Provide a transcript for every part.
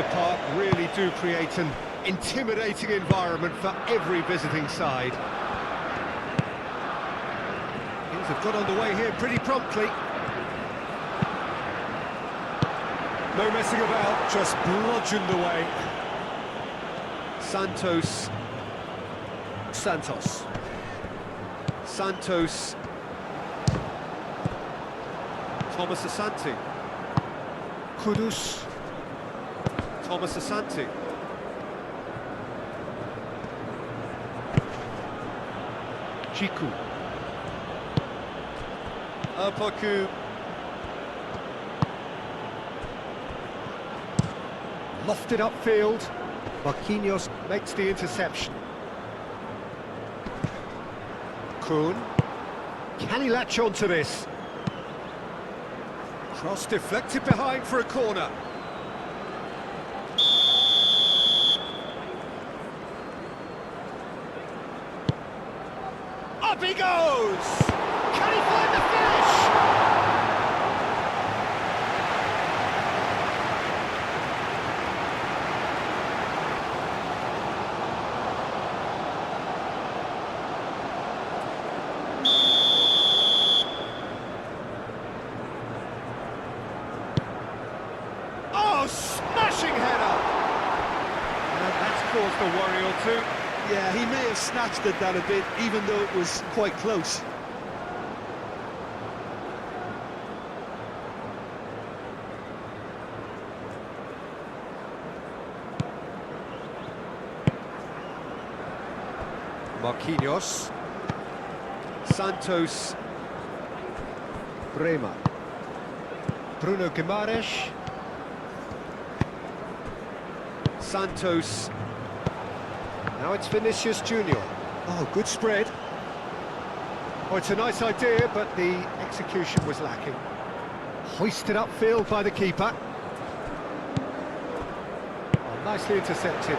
the park really do create an intimidating environment for every visiting side. Things have got underway here pretty promptly. No messing about, just bludgeoned away. Santos. Thomas Asante. Kudus. Thomas Asante. Chiku. Apoku. Lofted upfield. Marquinhos makes the interception. Kuhn. Can he latch on to this? Cross deflected behind for a corner. Up he goes! Can he find the finish? Oh, smashing header! And that's caused a worry or two. Yeah, he may have snatched at that a bit, even though it was quite close. Marquinhos. Santos. Bremer. Bruno Guimaraes. Santos. Now it's Vinicius Junior. Oh, good spread. Oh, it's a nice idea, but the execution was lacking. Hoisted upfield by the keeper. Oh, nicely intercepted.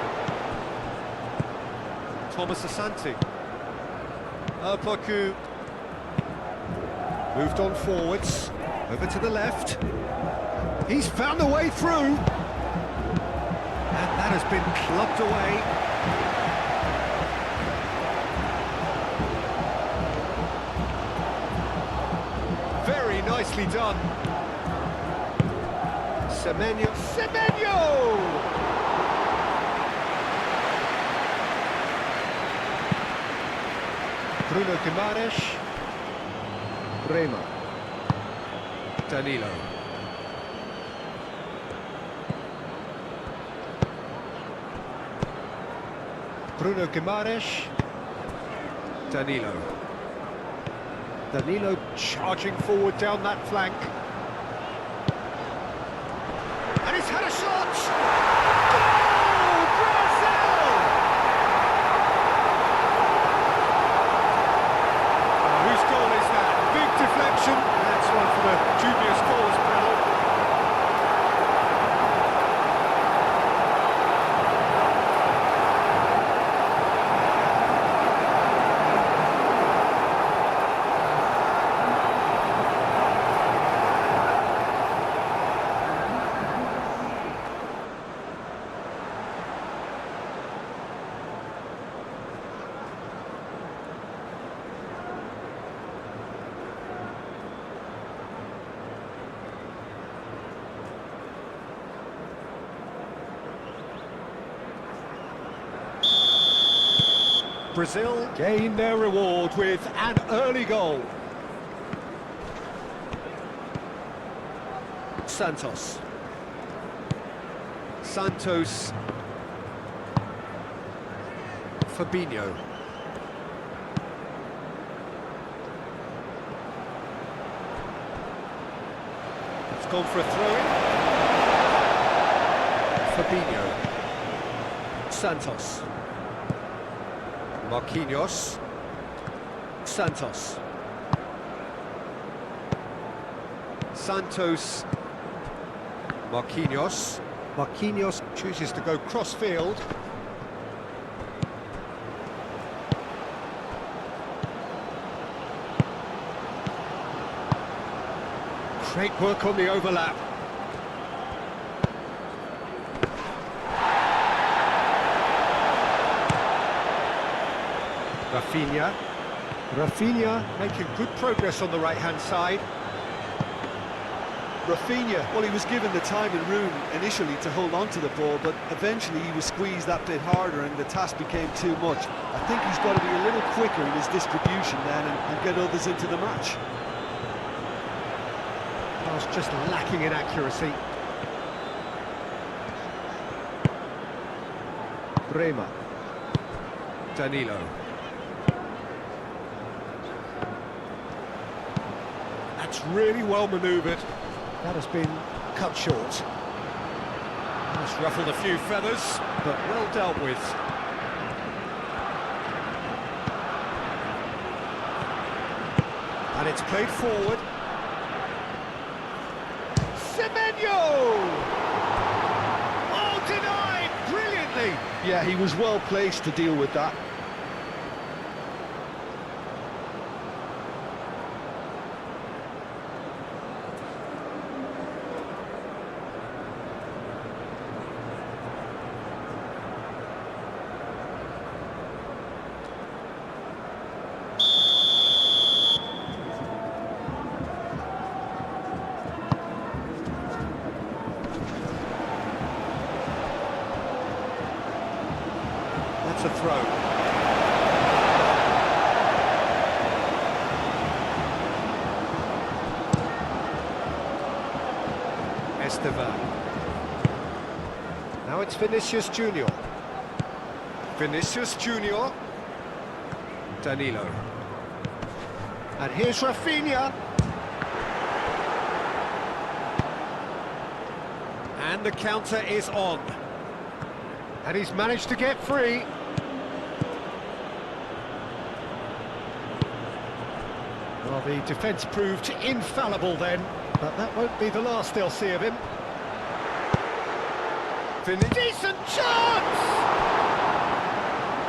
Thomas Asante. Apoku. Moved on forwards. Over to the left. He's found a way through. And that has been clubbed away. Very nicely done. Semenyo. Bruno Guimaraes. Bremer. Danilo. Bruno Guimaraes. Danilo. Danilo charging forward down that flank. And he's had a shot! Goal! Brazil! Whose goal is that? Big deflection. That's one for the junior scores panel. Brazil gain their reward with an early goal. Santos. Fabinho. It's gone for a throw-in. Fabinho. Santos. Marquinhos. Santos. Marquinhos. Marquinhos chooses to go cross-field. Great work on the overlap. Rafinha. Rafinha making good progress on the right-hand side. Rafinha, well, he was given the time and room initially to hold on to the ball, but eventually he was squeezed that bit harder and the task became too much. I think he's got to be a little quicker in his distribution then and get others into the match. I was just lacking in accuracy. Bremer. Danilo. That's really well manoeuvred. That has been cut short. It's ruffled a few feathers, but well dealt with. And it's played forward. Semenyo! Oh, denied! Brilliantly! Yeah, he was well placed to deal with that. That's a throw. Esteban. Now it's Vinicius Junior. Vinicius Junior. Danilo. And here's Rafinha. And the counter is on. And he's managed to get free. Well, the defence proved infallible then, but that won't be the last they'll see of him. Decent chance!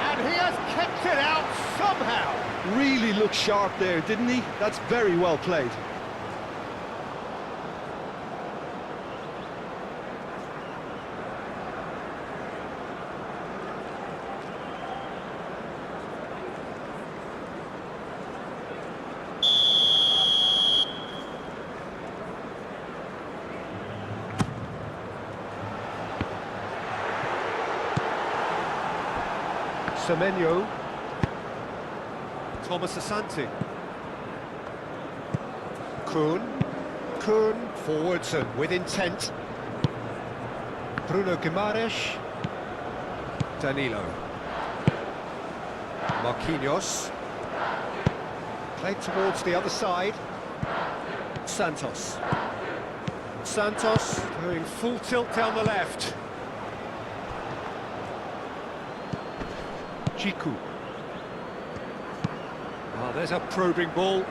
And he has kept it out somehow. Really looked sharp there, didn't he? That's very well played. Semenyo. Thomas Asante. Kuhn forwards and with intent. Bruno Guimaraes. Danilo. Marquinhos. Played towards the other side. Santos. Santos going full tilt down the left. Jiku. Oh, there's a probing ball.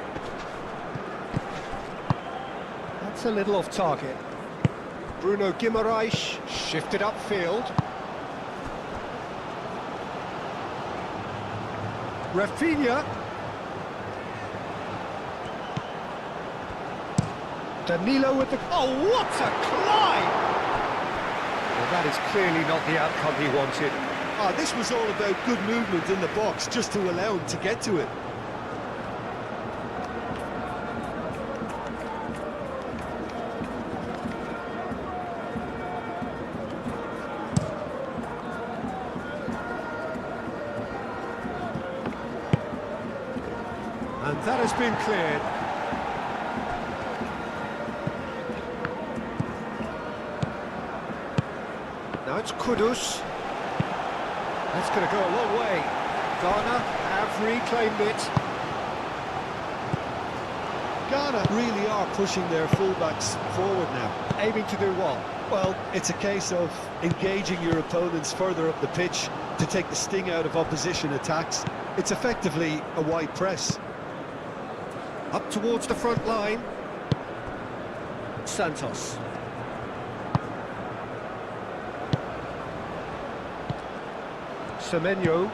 That's a little off target. Bruno Guimaraes shifted upfield. Rafinha. Danilo with the... Oh, what a climb! Well, that is clearly not the outcome he wanted. Oh, this was all about good movement in the box, just to allow him to get to it. And that has been cleared. Now it's Kudus. That's going to go a long way. Ghana have reclaimed it. Ghana really are pushing their fullbacks forward now. Aiming to do what? Well, it's a case of engaging your opponents further up the pitch to take the sting out of opposition attacks. It's effectively a wide press. Up towards the front line. Santos. Semenyo.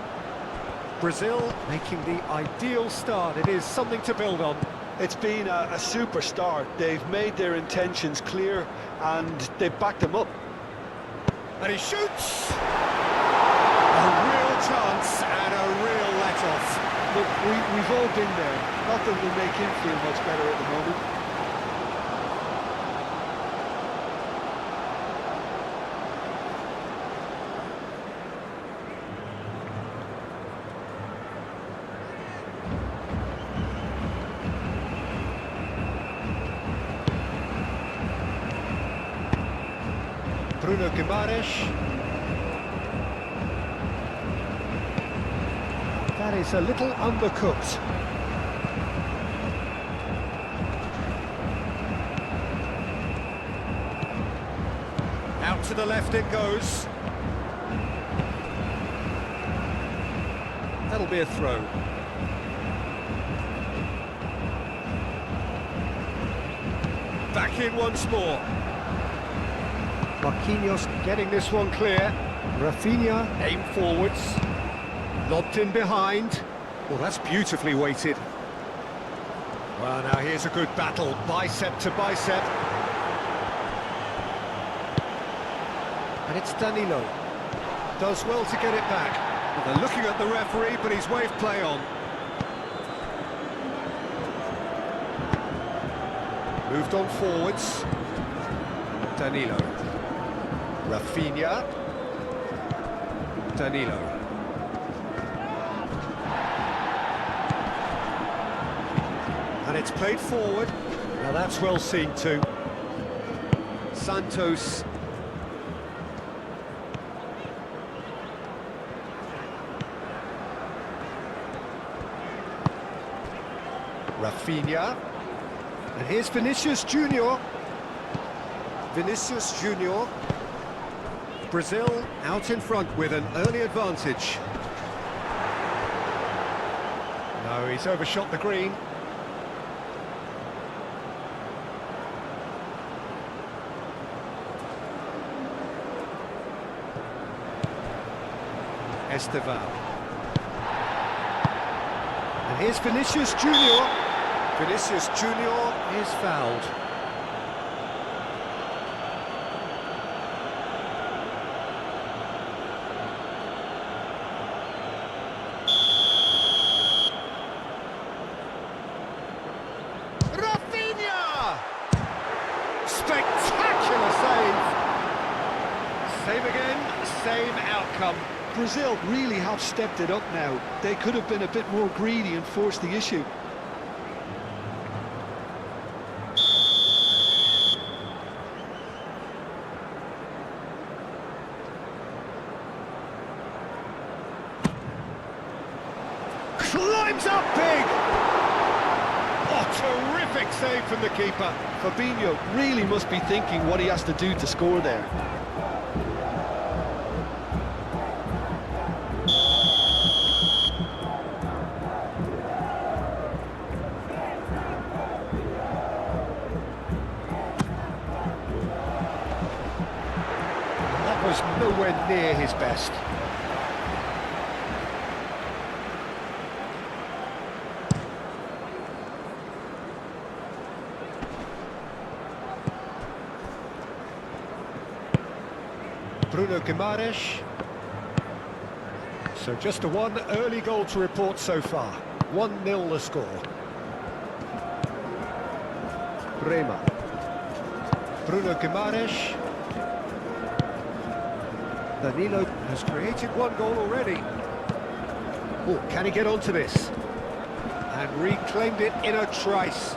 Brazil making the ideal start. It is something to build on. It's been a super start. They've made their intentions clear and they've backed them up. And he shoots! A real chance and a real letter. off. Look, we've all been there. Not that it'll make him feel much better at the moment. Bruno Guimaraes. That is a little undercooked. Out to the left it goes. That'll be a throw. Back in once more. Marquinhos getting this one clear. Rafinha aim forwards. Lobbed in behind. Well, that's beautifully weighted. Well, now here's a good battle, bicep to bicep. And it's Danilo. Does well to get it back. Well, they're looking at the referee, but he's waved play on. Moved on forwards. Danilo. Rafinha. Danilo. And it's played forward. Now that's well seen too. Santos. Rafinha. And here's Vinicius Junior. Vinicius Junior. Brazil out in front with an early advantage. No, he's overshot the green. Esteval. And here's Vinicius Junior. Vinicius Junior is fouled. Rafinha! Spectacular save. Save again, same outcome. Brazil really have stepped it up now. They could have been a bit more greedy and forced the issue. Climbs up big! Oh, terrific save from the keeper. Fabinho really must be thinking what he has to do to score there. That was nowhere near his best. Bruno Guimaraes. So just a one early goal to report so far. 1-0 the score. Bremer. Bruno Guimaraes. Danilo has created one goal already. Oh, can he get onto this? And reclaimed it in a trice.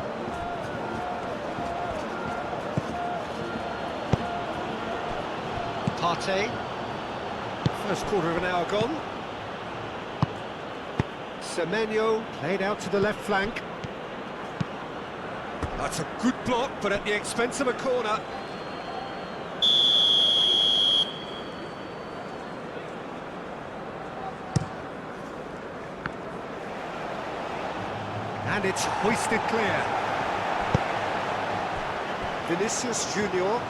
Partey. First quarter of an hour gone. Semenyo played out to the left flank. That's a good block, but at the expense of a corner. And it's hoisted clear. Vinicius Junior.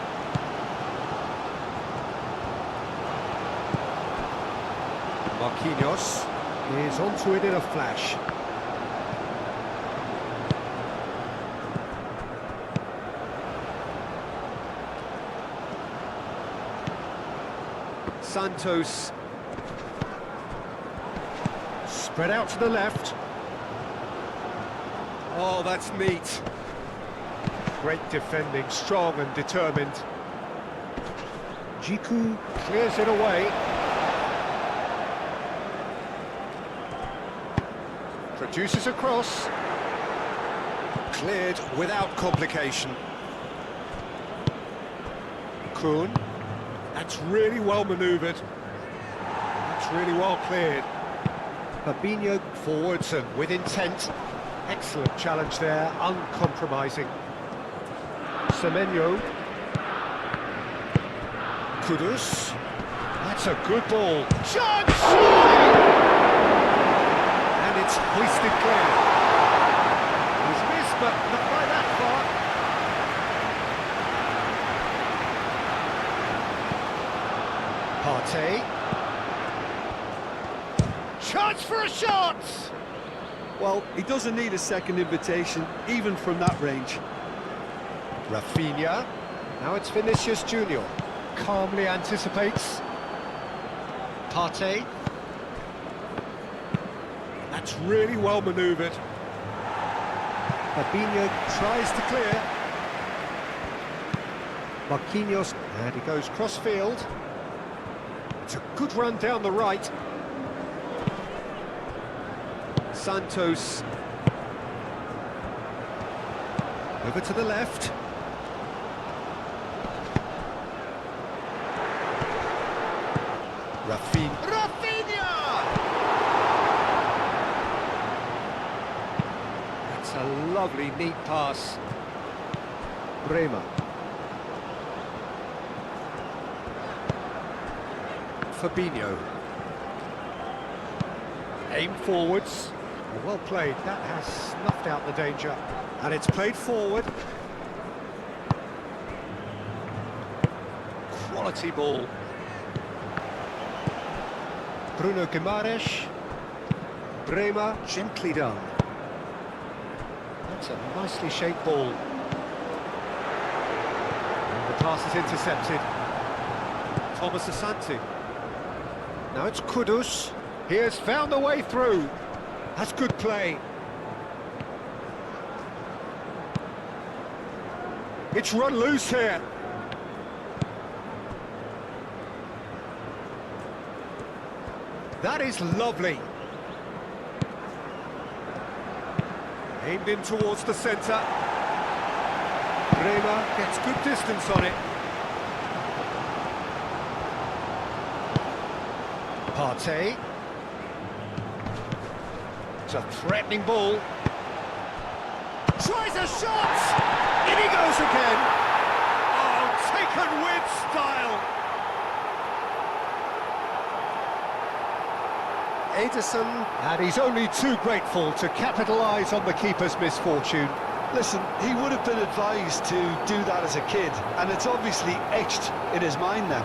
Marquinhos is onto it in a flash. Santos Spread out to the left. Oh, that's neat. Great defending, strong and determined. Jiku clears it away. Produces a cross. Cleared without complication. Kuhn. That's really well manoeuvred. That's really well cleared. Fabinho forwards and with intent. Excellent challenge there, uncompromising. Semenyo. Kudus. That's a good ball. Chance! And it's hoisted clear. He's missed, but not by that far. Partey. Chance for a shot! Well, he doesn't need a second invitation, even from that range. Rafinha. Now it's Vinicius Junior. Calmly anticipates. Partey. That's really well manoeuvred. Fabinho tries to clear. Marquinhos, and he goes cross-field. It's a good run down the right. Santos. Over to the left. Rafinha! That's a lovely, neat pass. Bremer. Fabinho. Aim forwards. Well played, that has snuffed out the danger. And it's played forward. Quality ball. Bruno Guimaraes. Bremer, gently done. That's a nicely shaped ball. And the pass is intercepted. Thomas Asante. Now it's Kudus. He has found the way through. That's good play. It's run loose here. That is lovely. Aimed in towards the centre. Bremer gets good distance on it. Partey. It's a threatening ball. Tries a shot! In he goes again! Oh, taken with style! Ederson, and he's only too grateful to capitalise on the keeper's misfortune. Listen, he would have been advised to do that as a kid, and it's obviously etched in his mind now.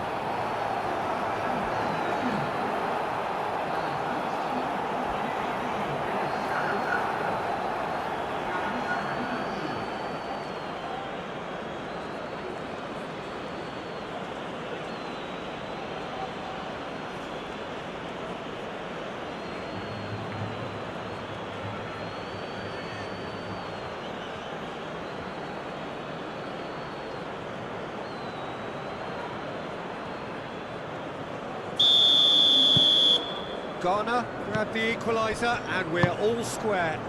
Garner grabbed the equaliser and we're all square.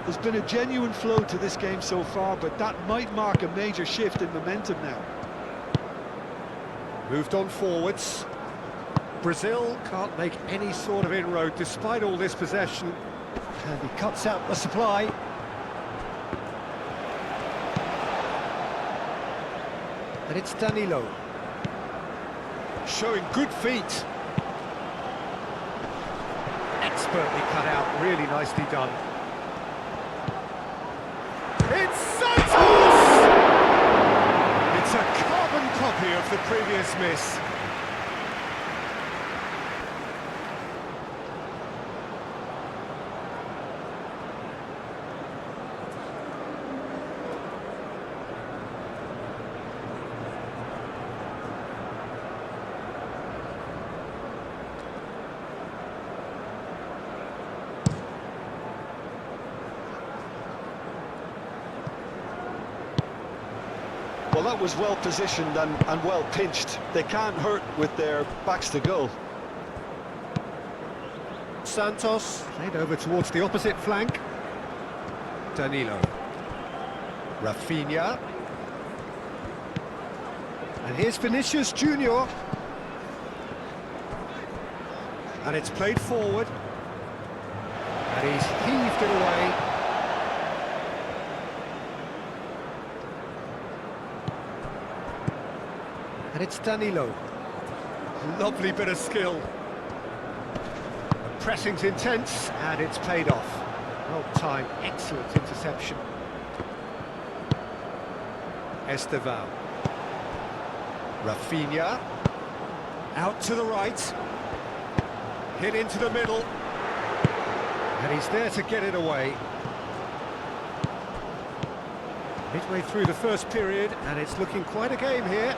There's been a genuine flow to this game so far, but that might mark a major shift in momentum now. Moved on forwards. Brazil can't make any sort of inroad despite all this possession. And he cuts out the supply. And it's Danilo. Showing good feet. Expertly cut out, really nicely done. It's Santos! It's a carbon copy of the previous miss. Well, that was well positioned and well pinched. They can't hurt with their backs to goal. Santos, played over towards the opposite flank. Danilo. Rafinha. And here's Vinicius Junior. And it's played forward. And he's heaved it away. And it's Danilo. Lovely bit of skill. The pressing's intense, and it's paid off. Well timed, excellent interception. Esteval. Rafinha. Out to the right. Hit into the middle. And he's there to get it away. Midway through the first period, and it's looking quite a game here.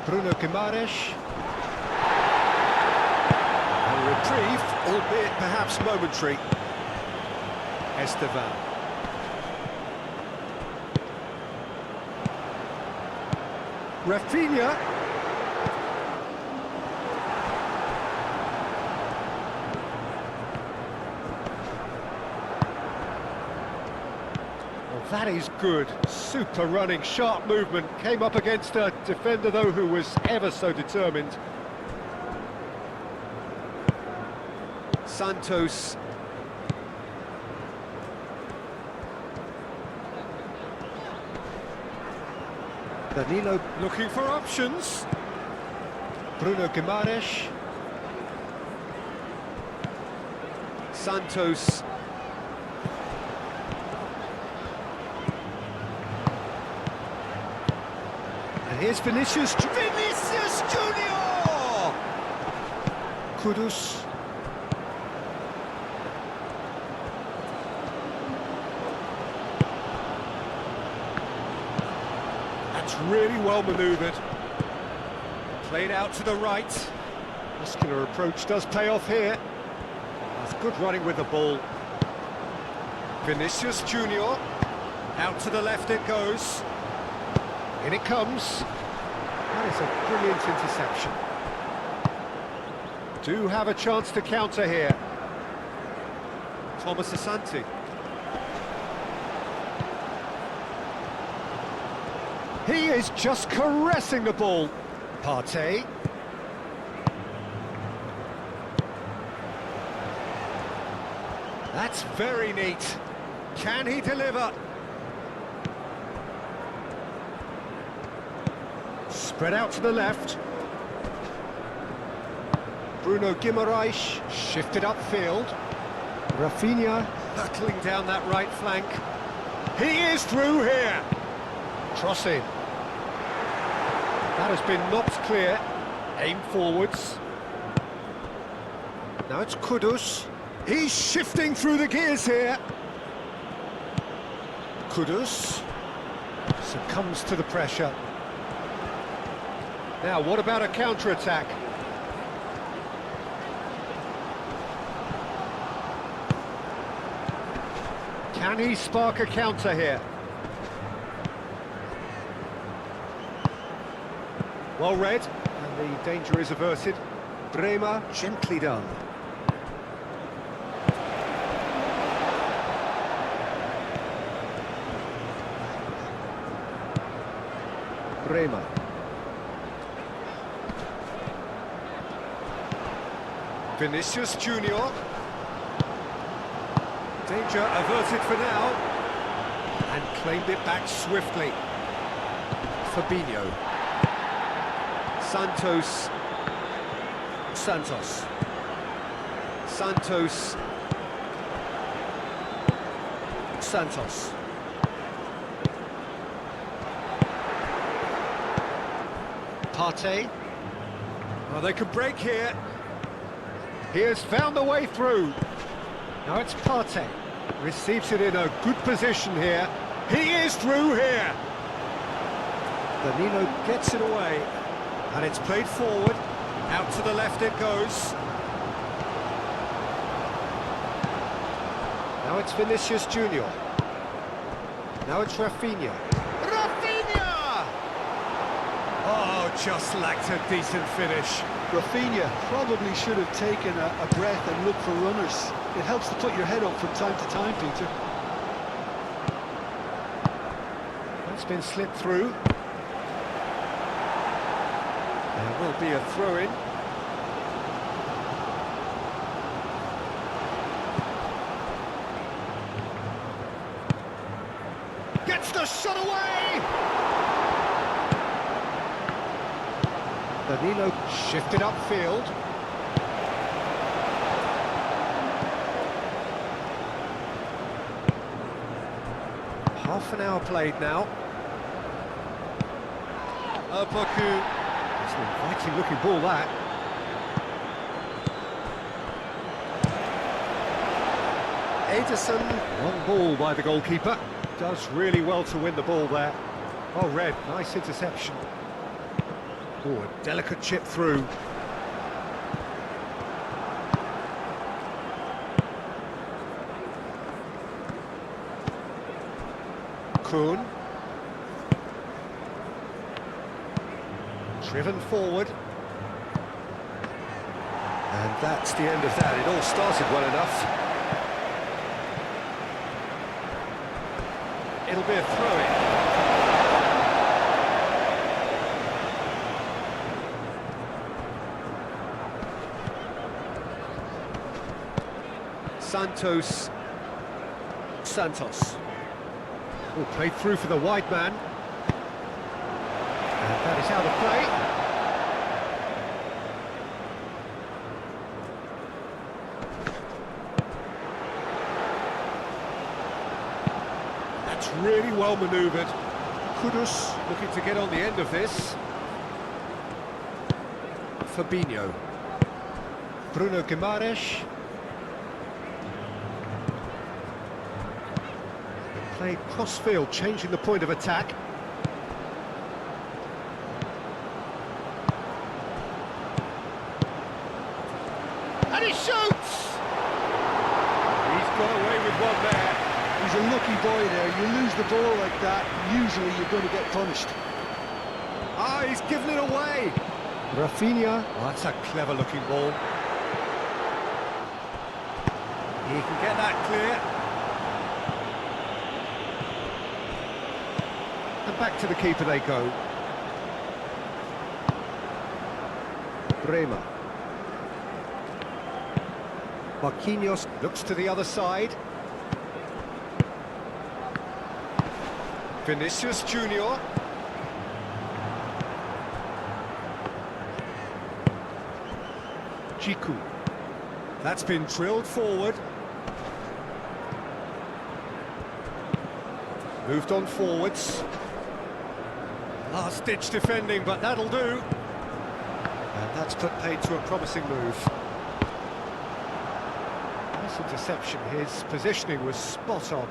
Bruno Guimaraes. A reprieve, albeit perhaps momentary. Esteval. Rafinha. Well, that is good. Super running, sharp movement. Came up against a defender, though, who was ever so determined. Santos. Danilo looking for options. Bruno Guimaraes. Santos. And here's Vinicius Junior! Kudus. Really well manoeuvred. Played out to the right. Muscular approach does pay off here. That's good running with the ball. Vinicius Junior. Out to the left it goes. In it comes. That is a brilliant interception. Do have a chance to counter here. Thomas Asante. He is just caressing the ball. Partey. That's very neat. Can he deliver? Spread out to the left. Bruno Guimaraes shifted upfield. Rafinha hurtling down that right flank. He is through here. Crossing. That has been knocked clear. Aim forwards. Now it's Kudus. He's shifting through the gears here. Kudus succumbs to the pressure. Now, what about a counter-attack? Can he spark a counter here? Well read, and the danger is averted. Bremer, gently done. Bremer. Vinicius Junior. Danger averted for now. And claimed it back swiftly. Fabinho. Santos. Santos. Partey. Oh, they can break here. He has found the way through. Now it's Partey. Receives it in a good position here. He is through here. Danilo gets it away. And it's played forward. Out to the left it goes. Now it's Vinicius Junior. Now it's Rafinha. Rafinha! Oh, just lacked a decent finish. Rafinha probably should have taken a breath and looked for runners. It helps to put your head up from time to time, Peter. That's been slipped through. There will be a throw-in. Gets the shot away! Danilo shifted upfield. Half an hour played now. Poku. It's an inviting looking ball, that. Ederson, one ball by the goalkeeper. Does really well to win the ball there. Oh, Red, nice interception. Oh, a delicate chip through. Kuhn. Driven forward. And that's the end of that. It all started well enough. It'll be a throw-in. Santos. Oh, played through for the wide man. And that is out of play. That's really well manoeuvred. Kudus looking to get on the end of this. Fabinho. Bruno Guimaraes. Played cross-field, changing the point of attack. And he shoots! He's got away with one there. He's a lucky boy there. You lose the ball like that, usually you're going to get punished. Ah, he's given it away. Rafinha. Oh, that's a clever-looking ball. He can get that clear. And back to the keeper they go. Bremer. Marquinhos looks to the other side. Vinicius Junior. Jiku. That's been drilled forward. Moved on forwards. Last-ditch defending, but that'll do. And that's put paid to a promising move. Nice interception. His positioning was spot on.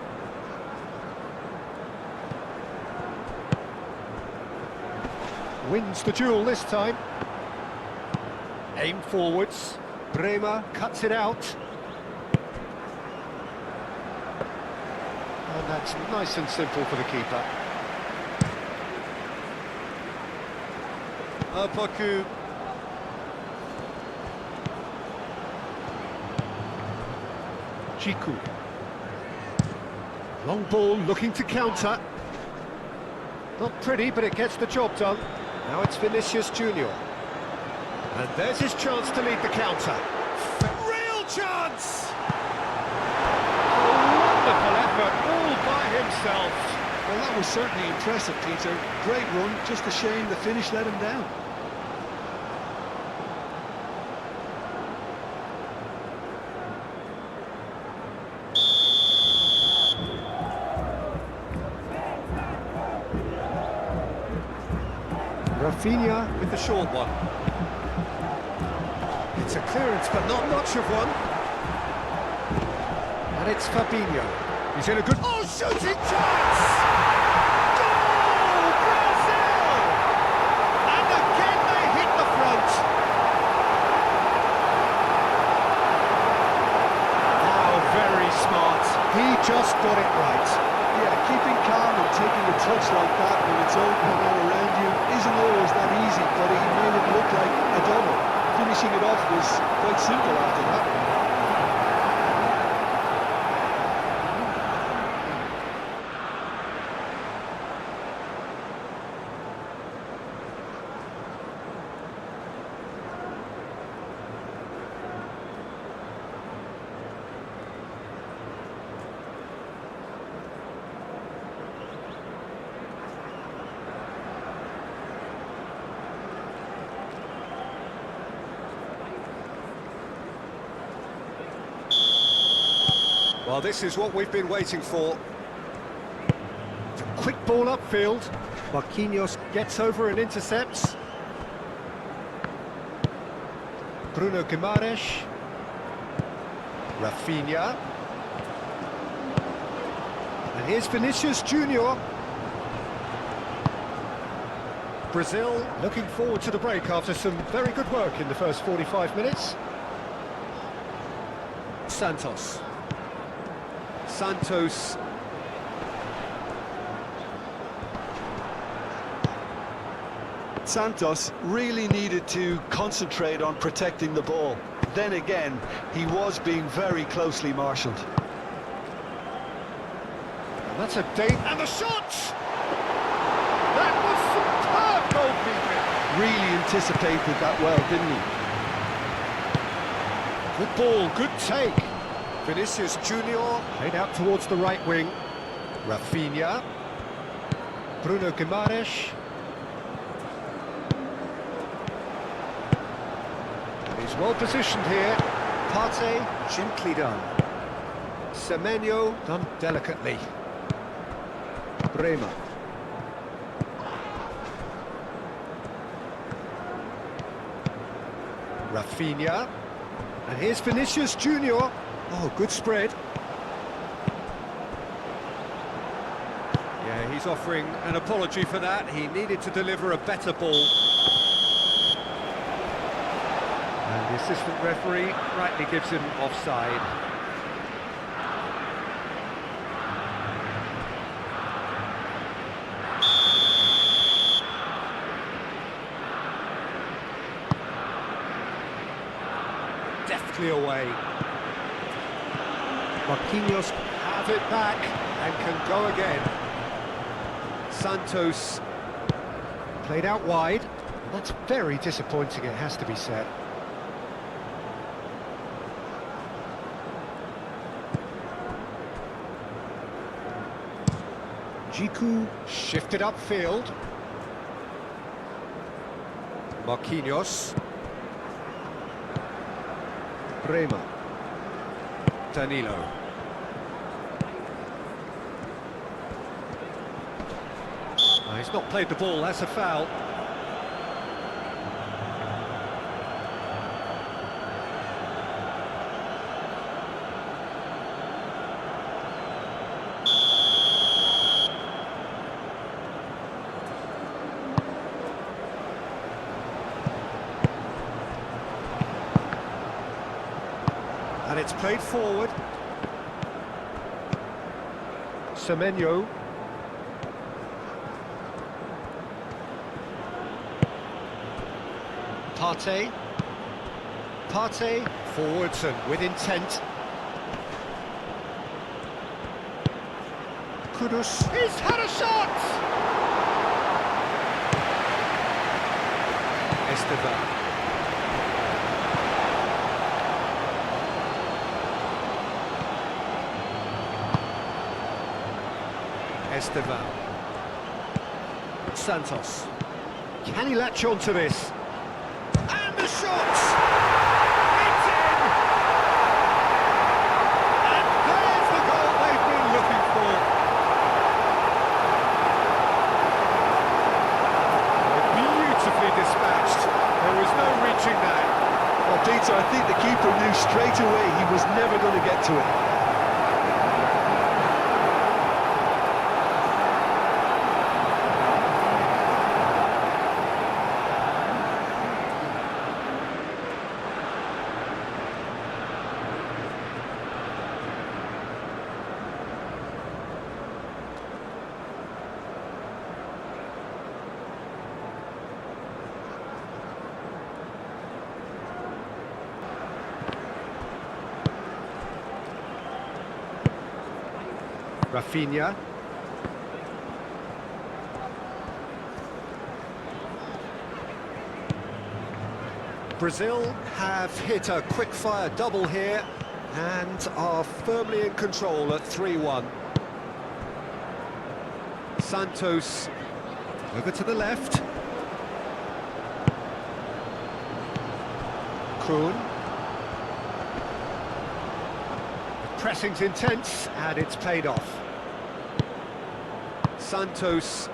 Wins the duel this time. Aim forwards. Bremer cuts it out. And that's nice and simple for the keeper. Poku. Jiku. Long ball looking to counter. Not pretty, but it gets the job done. Now it's Vinicius Junior. And there's his chance to lead the counter. Real chance! A wonderful effort, all by himself. Well, that was certainly impressive, Peter. Great run, just a shame the finish let him down. Rafinha with the short one. It's a clearance, but not much of one. And it's Fabinho. He's in a good... Oh, shooting chance! Goal! Brazil! And again they hit the front. Oh, very smart. He just got it right. Yeah, keeping calm and taking a touch like that when it's open all around you isn't always that easy, but he made it look like a double. Finishing it off was quite simple after that. Well, this is what we've been waiting for. It's a quick ball upfield. Marquinhos gets over and intercepts. Bruno Guimaraes. Rafinha. And here's Vinicius Junior. Brazil looking forward to the break after some very good work in the first 45 minutes. Santos. Santos. Santos really needed to concentrate on protecting the ball. Then again, he was being very closely marshalled. And that's a date and the shot! That was superb goalkeeping! Really anticipated that well, didn't he? Good ball, good take. Vinicius Junior played out towards the right wing. Rafinha. Bruno Guimaraes. And he's well positioned here. Partey, gently done. Semenyo, done delicately. Bremer. Rafinha. And here's Vinicius Junior. Oh, good spread. Yeah, he's offering an apology for that. He needed to deliver a better ball. And the assistant referee rightly gives him offside. Deftly away. Marquinhos have it back and can go again. Santos played out wide. That's very disappointing, it has to be said. Jiku shifted upfield. Marquinhos. Bremer. Danilo. He's not played the ball, that's a foul. And it's played forward. Semenyo. Partey. Partey forwards and with intent. Kudus. He's had a shot! Esteban. Esteban. Santos. Can he latch on to this? And the shot! It's in! And there's the goal they've been looking for. Beautifully dispatched. There was no reaching that. Well, Peter, I think the keeper knew straight away he was never going to get to it. Rafinha. Brazil have hit a quick-fire double here and are firmly in control at 3-1. Santos over to the left. Kuhn. The pressing's intense and it's paid off. Santos.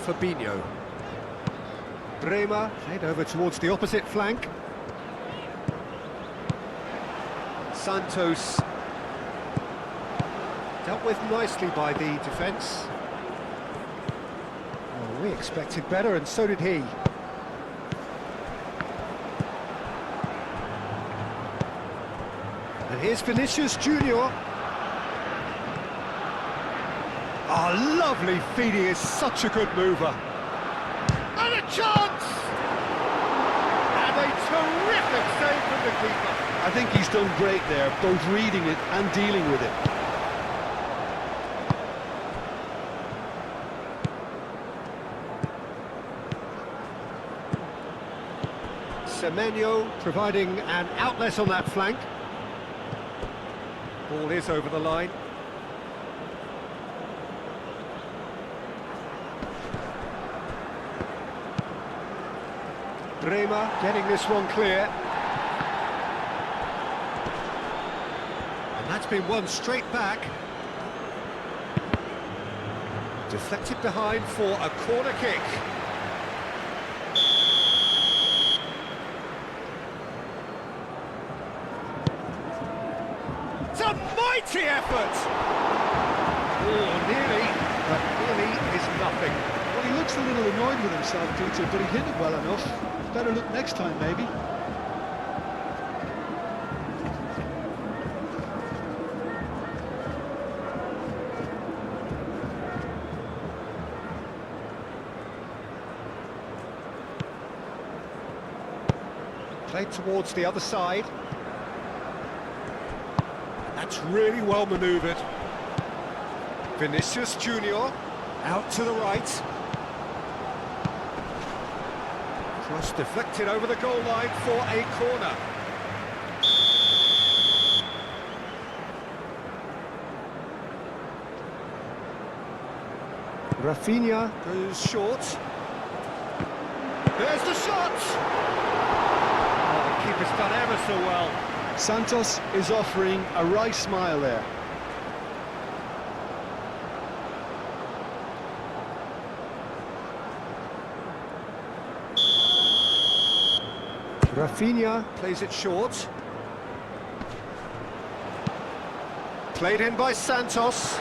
Fabinho. Bremer played over towards the opposite flank. Santos dealt with nicely by the defence. Well, we expected better, and so did he. And here's Vinicius Junior. Oh, lovely feed, he is such a good mover. And a chance! And a terrific save from the keeper. I think he's done great there, both reading it and dealing with it. Semenyo providing an outlet on that flank. Ball is over the line. Bremer getting this one clear. And that's been won straight back. Deflected behind for a corner kick. It's a mighty effort! Oh, nearly, but nearly is nothing. Well, he looks a little annoyed with himself, Peter, but he hit it well enough. Better look next time, maybe. Played towards the other side. That's really well manoeuvred. Vinicius Junior out to the right. Cross deflected over the goal line for a corner. Rafinha goes short. There's the shot! Oh, the keeper's done ever so well. Santos is offering a wry smile there. Rafinha plays it short. Played in by Santos.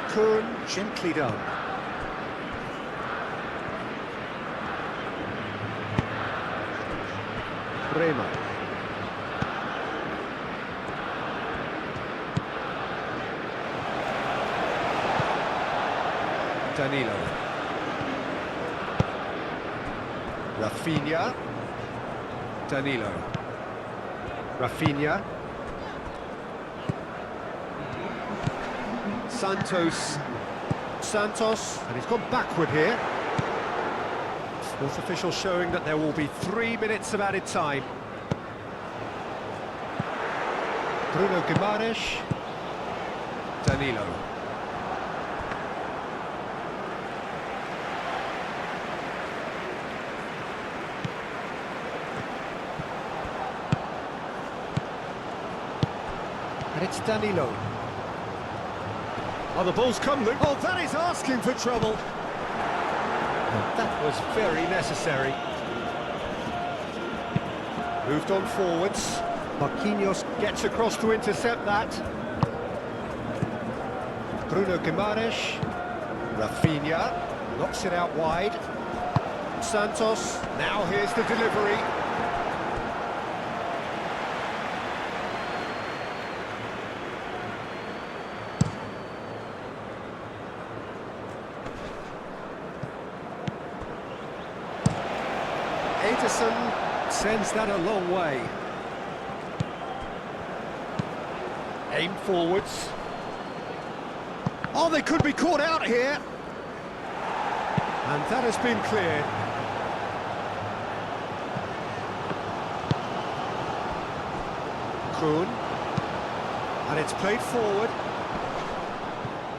Kuhn gently done. Bremer. Danilo. Rafinha. Danilo. Rafinha. Santos, and he's gone backward here. Fourth official showing that there will be 3 minutes of added time. Bruno Guimaraes. Danilo. And it's Danilo. Oh, the ball's come, Luke. Oh, that is asking for trouble. And that was very necessary. Moved on forwards. Marquinhos gets across to intercept that. Bruno Guimaraes. Rafinha knocks it out wide. Santos. Now here's the delivery. Ederson sends that a long way. Aim forwards. Oh, they could be caught out here. And that has been cleared. Kuhn. And it's played forward.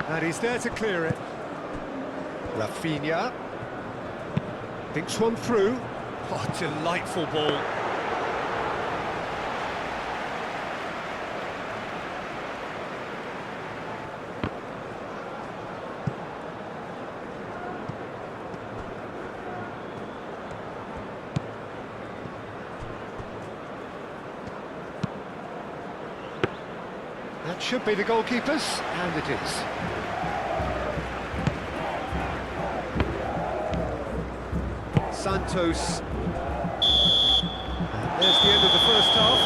And he's there to clear it. Rafinha. Thinks one through. Oh, delightful ball. That should be the goalkeeper's, and it is. Santos. And there's the end of the first half.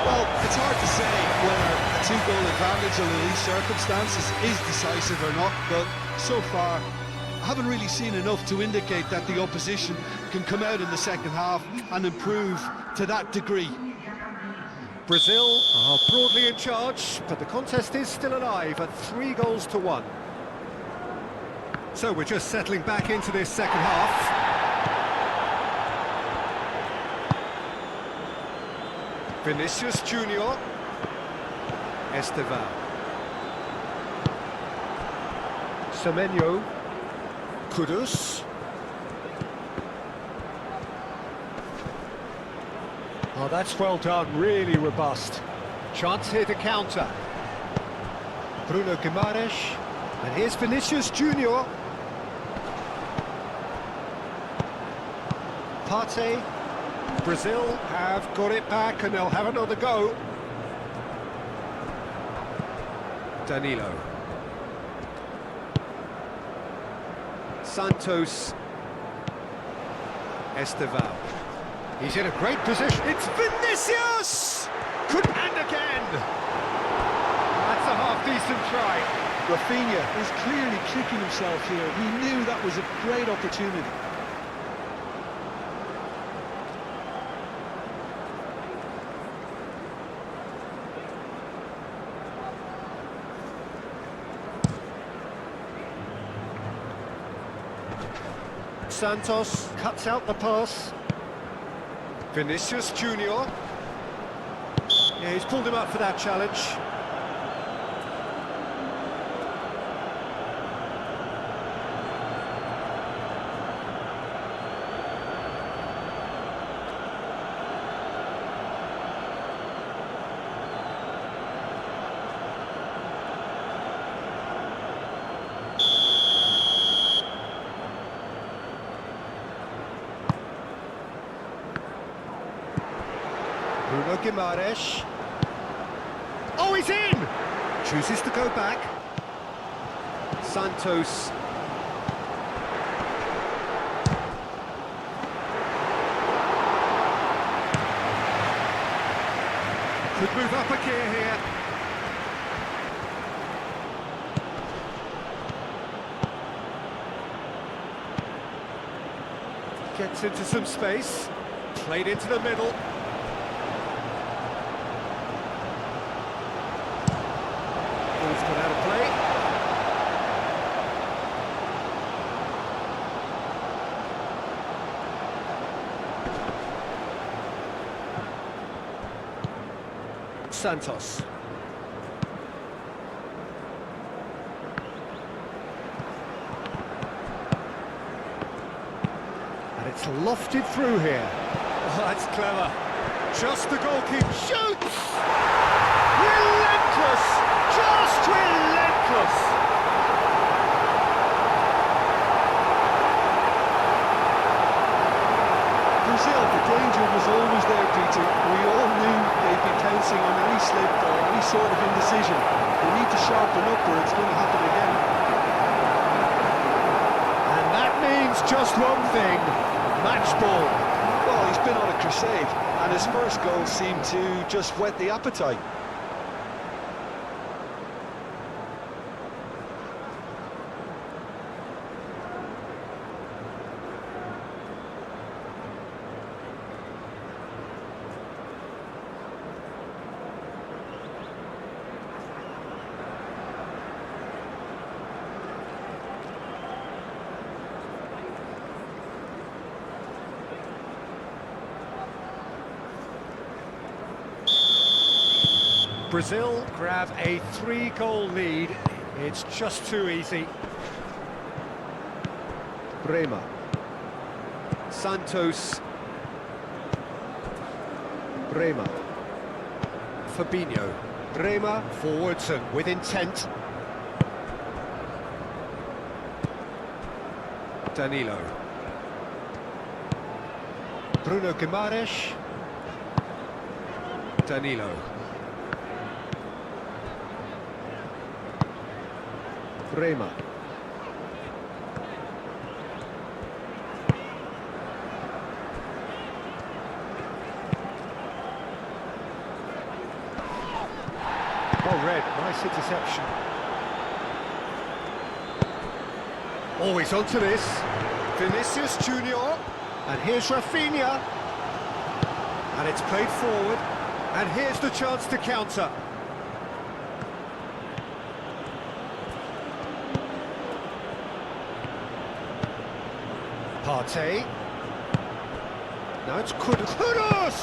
Well, it's hard to say whether a two-goal advantage under these circumstances is decisive or not, but so far I haven't really seen enough to indicate that the opposition can come out in the second half and improve to that degree. Brazil are broadly in charge, but the contest is still alive at 3-1. So we're just settling back into this second half. Vinicius Junior. Estevan. Semenyo. Kudus. Oh, that's well done, really robust. Chance here to counter. Bruno Guimaraes. And here's Vinicius Junior. Partey. Brazil have got it back and they'll have another go. Danilo. Santos. Estevan. He's in a great position. It's Vinicius! And again! That's a half-decent try. Rafinha is clearly kicking himself here. He knew that was a great opportunity. Santos cuts out the pass. Vinicius Junior. Yeah, he's pulled him up for that challenge. Bruno Guimaraes. Oh, he's in! Chooses to go back. Santos. Could move up a gear here. Gets into some space. Played into the middle. Ball's gone out of play. Santos. And it's lofted through here. Oh, that's clever. Just the goalkeeper shoots! Relentless! Just relentless! Brazil, the danger was always there, Peter. We all knew they'd be pouncing on any slip or any sort of indecision. They need to sharpen up or it's going to happen again. And that means just one thing, match ball. Well, he's been on a crusade, and his first goal seemed to just whet the appetite. Brazil grab a 3-goal lead. It's just too easy. Bremer. Santos. Bremer. Fabinho. Bremer forwards and with intent. Danilo. Bruno Guimaraes. Danilo. Bremer. Well read, nice interception. Always onto this. Vinicius Junior. And here's Rafinha. And it's played forward. And here's the chance to counter. Partey. Now it's Kudus!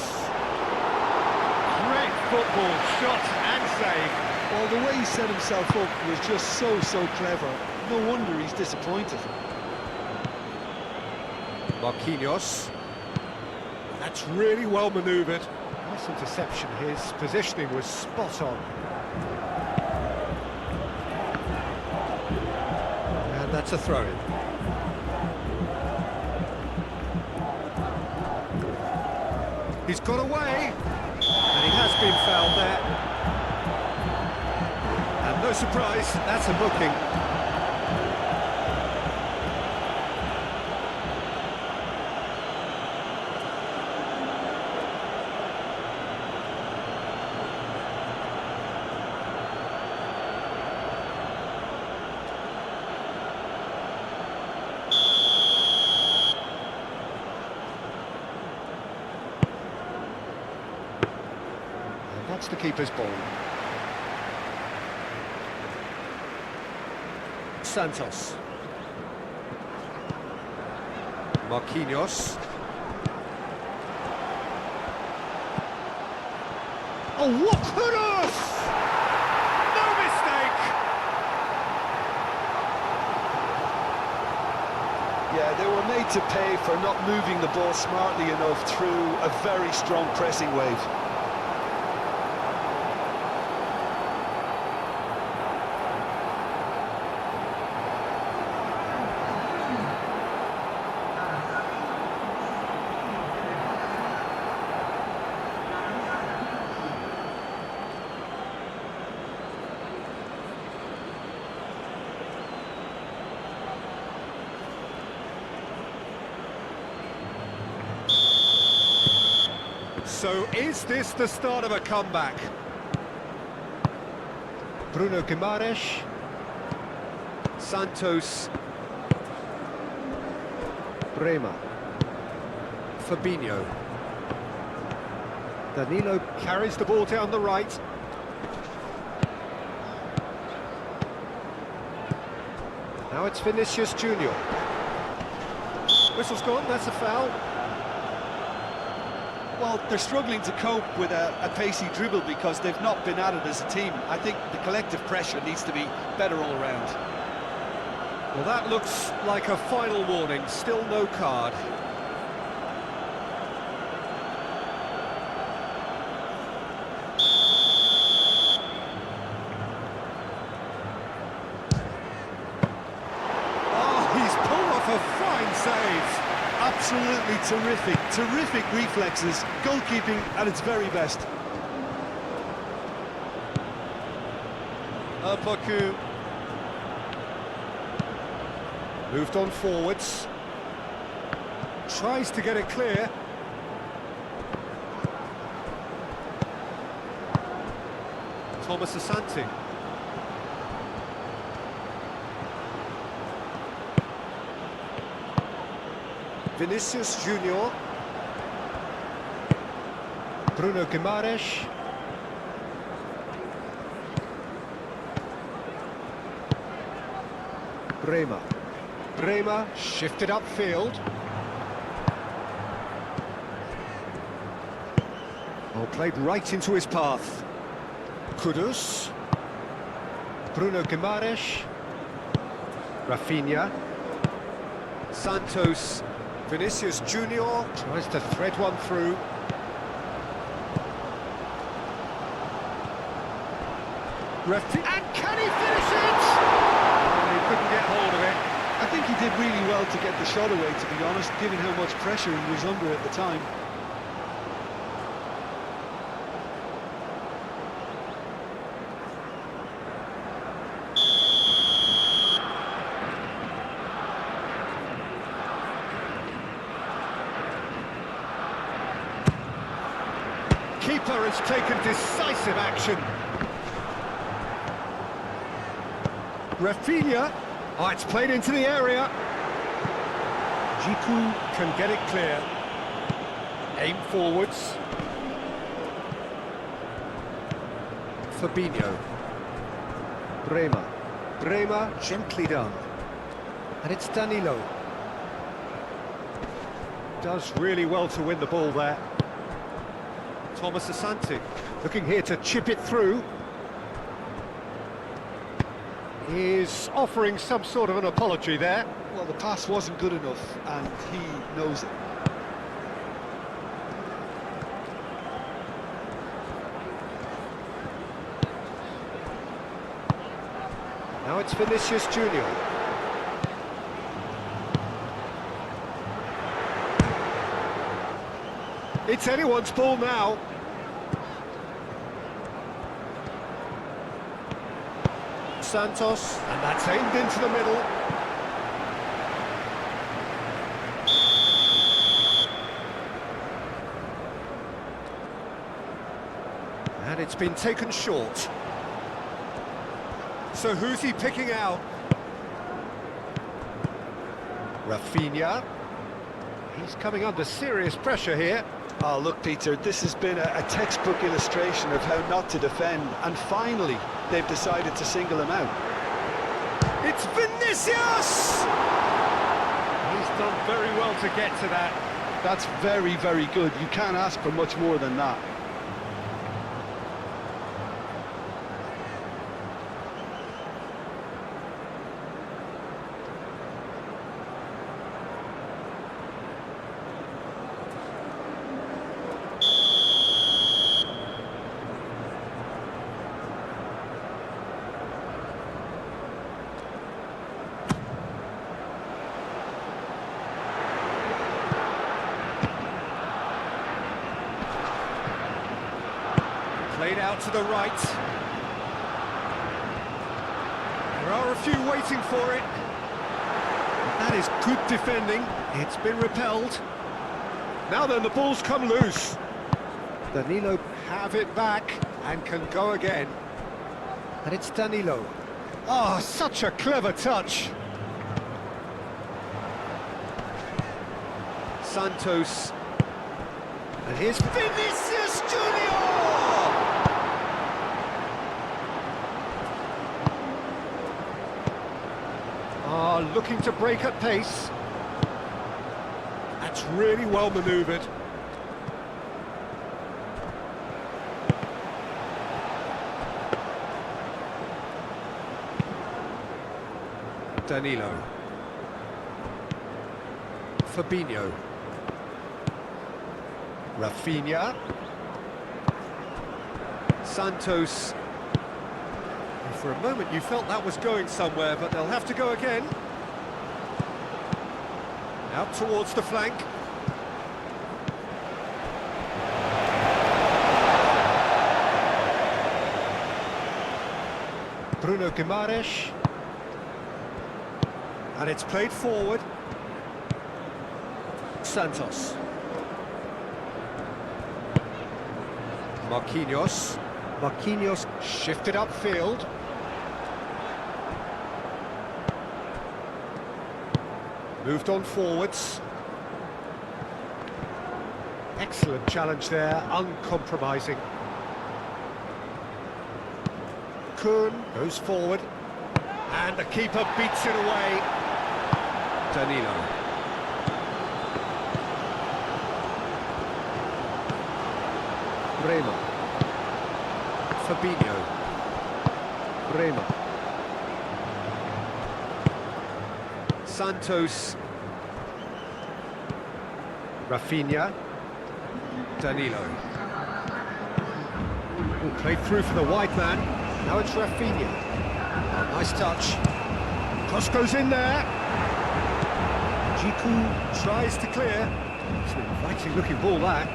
Great football, shot and save. Well, the way he set himself up was just so clever. No wonder he's disappointed. Marquinhos. That's really well manoeuvred. Nice interception. His positioning was spot on. And that's a throw-in. He's got away, and he has been fouled there. And no surprise, that's a booking. That's the keeper's ball. Santos. Marquinhos. Oh, what Kudus! No mistake! Yeah, they were made to pay for not moving the ball smartly enough through a very strong pressing wave. So is this the start of a comeback? Bruno Guimaraes. Santos. Bremer. Fabinho. Danilo carries the ball down the right. Now it's Vinicius Junior. Whistle's gone, that's a foul. Well, they're struggling to cope with a pacey dribble because they've not been at it as a team. I think the collective pressure needs to be better all around. Well, that looks like a final warning, still no card. Oh, he's pulled off a fine save. Absolutely terrific reflexes, goalkeeping at its very best. Apoku. Moved on forwards. Tries to get it clear. Thomas Asante. Vinicius Junior. Bruno Guimaraes. Bremer. Bremer shifted upfield. Oh, played right into his path. Kudus. Bruno Guimaraes. Rafinha. Santos. Vinicius Junior tries to thread one through. And can he finish it? Oh, he couldn't get hold of it. I think he did really well to get the shot away, to be honest, given how much pressure he was under at the time. Keeper has taken decisive action. Rafinha. Oh, it's played into the area. Jiku can get it clear. Aim forwards. Fabinho. Bremer gently done. And it's Danilo. Does really well to win the ball there. Thomas Asante looking here to chip it through. He's offering some sort of an apology there. Well, the pass wasn't good enough, and he knows it. Now it's Vinicius Junior. It's anyone's ball now. Santos, and that's aimed into the middle. And it's been taken short. So who's he picking out? Rafinha. He's coming under serious pressure here. Oh, look, Peter, this has been a textbook illustration of how not to defend, and finally, they've decided to single him out. It's Vinicius! He's done very well to get to that. That's very, very good. You can't ask for much more than that. Played out to the right. There are a few waiting for it. That is good defending. It's been repelled. Now then, the ball's come loose. Danilo have it back and can go again. And it's Danilo. Oh, such a clever touch. Santos. And here's Vinicius Junior! Looking to break at pace. That's really well manoeuvred. Danilo. Fabinho. Rafinha. Santos. And for a moment you felt that was going somewhere, but they'll have to go again. Out towards the flank. Bruno Guimaraes. And it's played forward. Santos. Marquinhos. Marquinhos shifted upfield. Moved on forwards. Excellent challenge there, uncompromising. Kuhn goes forward. And the keeper beats it away. Danilo. Bremer. Fabinho. Bremer. Santos. Rafinha. Danilo. Ooh, played through for the wide man. Now it's Rafinha. Oh, nice touch. Cross goes in there. Jiku tries to clear. It's an inviting looking ball, that.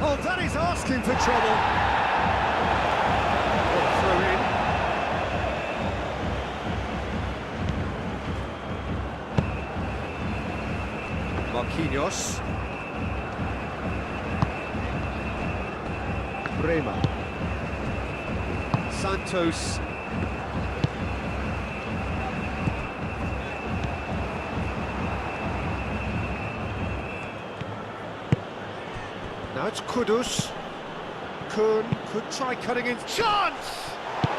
Oh, that is asking for trouble. What a throw in. Marquinhos. Bremer. Santos. Now it's Kudus. Kun could try cutting in. Chance!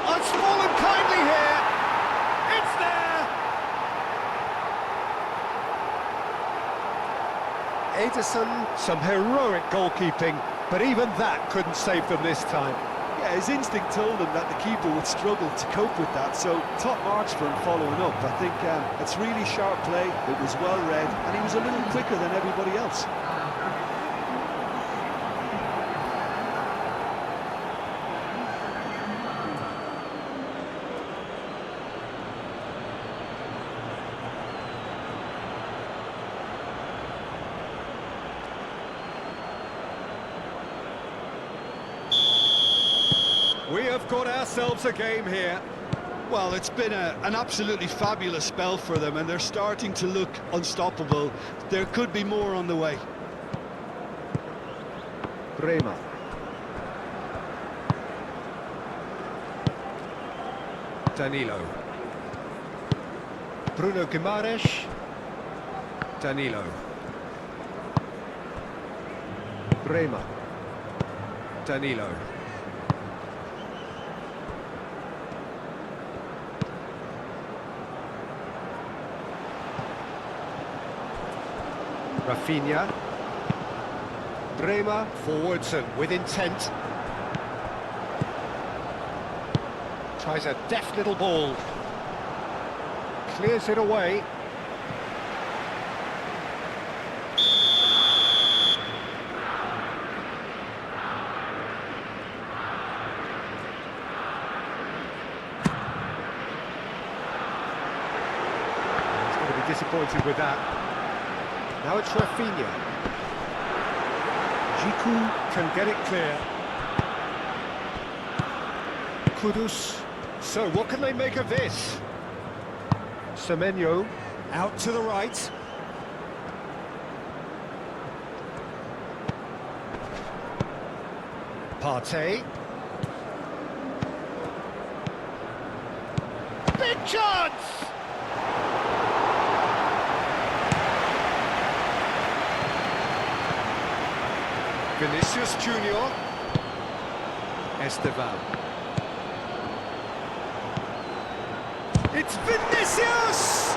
Oh, it's fallen kindly here. It's there. Ederson, some heroic goalkeeping, but even that couldn't save them this time. Yeah, his instinct told him that the keeper would struggle to cope with that, so top marks for him following up. I think it's really sharp play, it was well read, and he was a little quicker than everybody else. We have got ourselves a game here. Well, it's been an absolutely fabulous spell for them, and they're starting to look unstoppable. There could be more on the way. Bremer. Danilo. Bruno Guimaraes. Danilo. Bremer. Danilo. Rafinha. Bremer forwards and with intent. Tries a deft little ball. Clears it away. He's going to be disappointed with that. Now it's Rafinha. Jiku can get it clear. Kudus. So, what can they make of this? Semenyo out to the right. Partey. Big chance! Vinicius Junior. Esteban. It's Vinicius!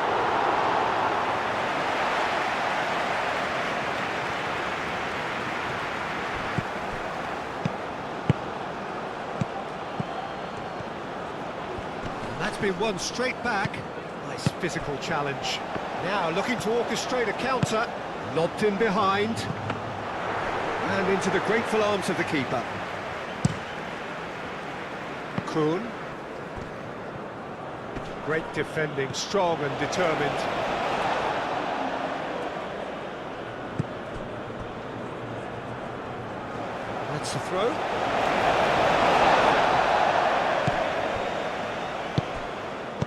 That's been won straight back. Nice physical challenge. Now looking to orchestrate a counter. Lobbed in behind. And into the grateful arms of the keeper. Kun. Great defending, strong and determined. That's the throw.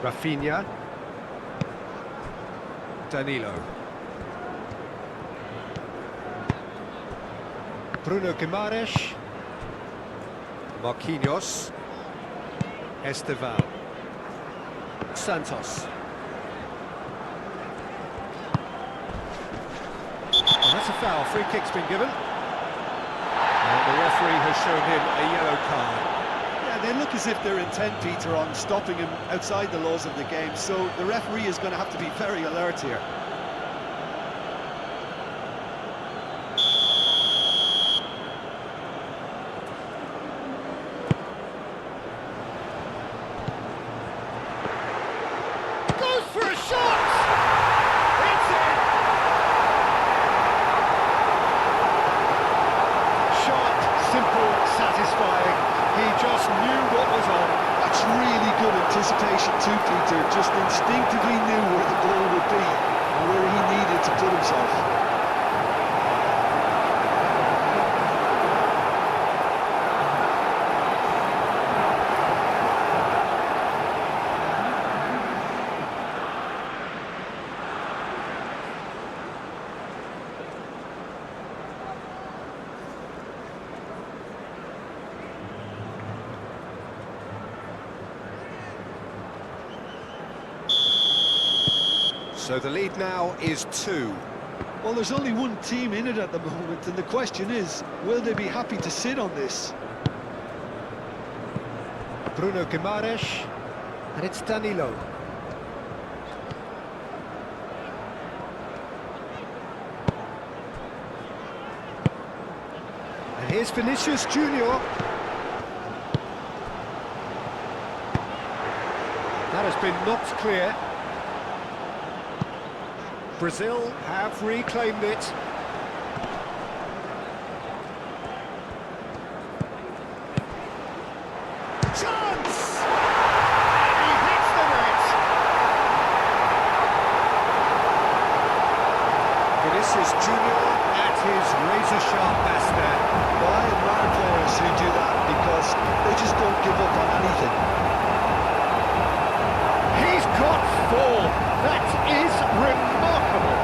Rafinha. Danilo. Bruno Guimaraes. Marquinhos. Esteban. Santos. And that's a foul. Free kick's been given. And the referee has shown him a yellow card. Yeah, they look as if they're intent, Peter, on stopping him outside the laws of the game, so the referee is going to have to be very alert here. anticipation too, Peter. Just instinctively knew where the goal would be and where he needed to put himself. So the lead now is 2. Well, there's only one team in it at the moment, and the question is, will they be happy to sit on this? Bruno Guimaraes, and it's Danilo. And here's Vinicius Junior. That has been knocked clear. Brazil have reclaimed it. Chance! He hits the net! Vinicius Junior at his razor-sharp best there. Well, I admire players who do that because they just don't give up on anything. He's got 4. That is remarkable.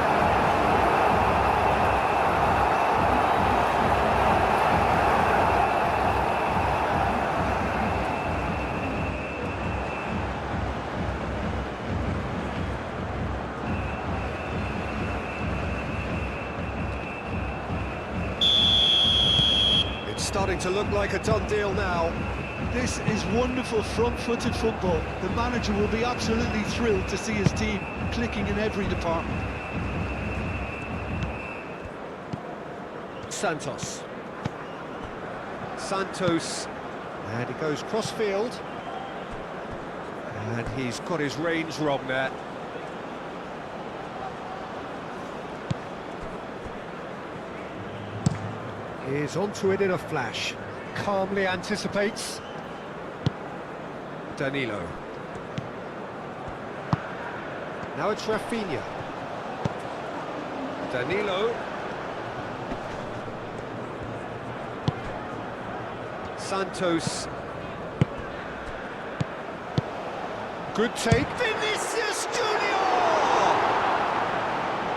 It's starting to look like a done deal now. This is wonderful front-footed football. The manager will be absolutely thrilled to see his team clicking in every department. Santos, and he goes cross-field. And he's got his reins wrong there. He's onto it in a flash. Calmly anticipates. Danilo. Now it's Rafinha. Danilo. Santos. Good take. Vinicius Junior!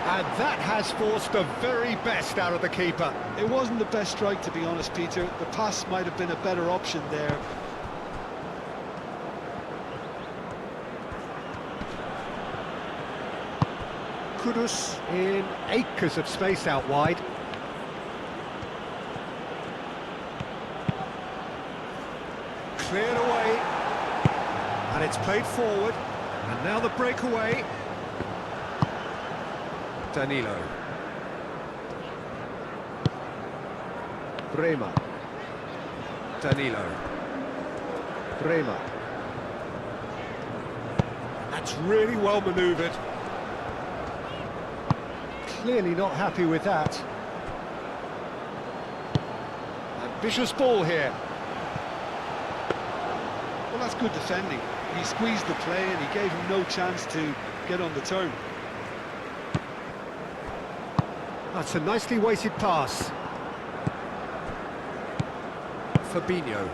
And that has forced the very best out of the keeper. It wasn't the best strike, to be honest, Peter. The pass might have been a better option there. Kudus in acres of space out wide. Cleared away. And it's played forward. And now the breakaway. Danilo. Bremer. Danilo. Bremer. That's really well manoeuvred. Clearly not happy with that. Ambitious ball here. Well, that's good defending. He squeezed the play and he gave him no chance to get on the turn. That's a nicely weighted pass. Fabinho.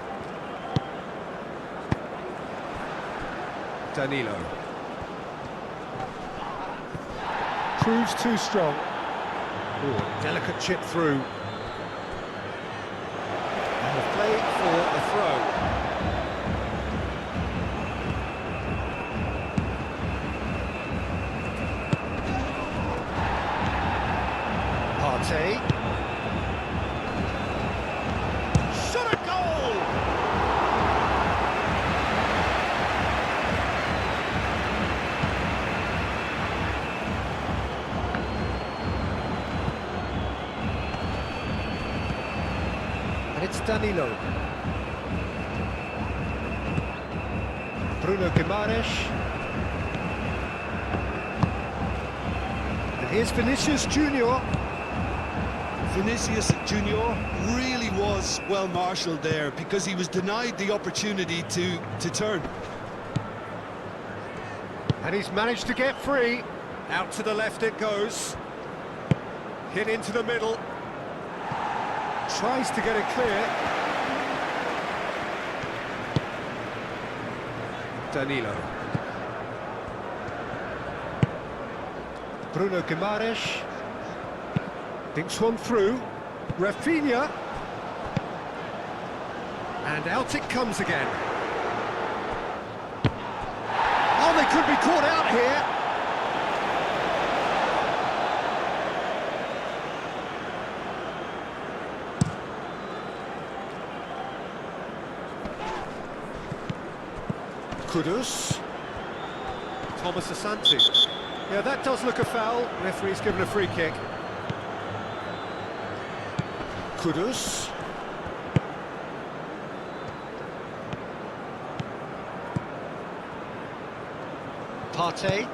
Danilo. Proves too strong. Ooh, delicate chip through. And the play for a throw. Partey. Shot a goal! And it's Danilo. Bruno Guimaraes. And here's Vinicius Junior. Vinicius Junior really was well marshalled there because he was denied the opportunity to turn. And he's managed to get free. Out to the left it goes. Hit into the middle. Tries to get it clear. Danilo. Bruno Guimaraes. Thinks one through. Rafinha. And out it comes again. Oh, they could be caught out here. Kudus. Thomas Asante. Yeah, that does look a foul. Referee's given a free kick. Kudus. Partey.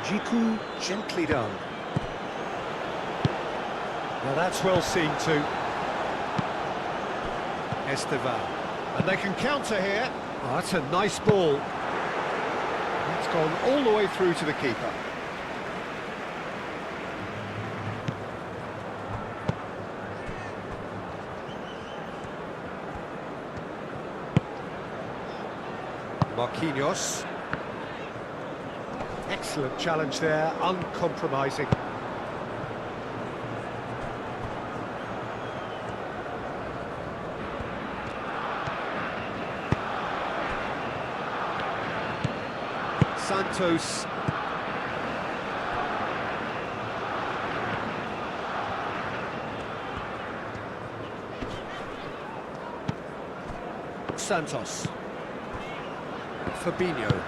Jiku gently done. Now that's well seen too. Estevan. And they can counter here. Oh, that's a nice ball. It's gone all the way through to the keeper. Marquinhos. Excellent challenge there, uncompromising. Santos. Santos. Fabinho.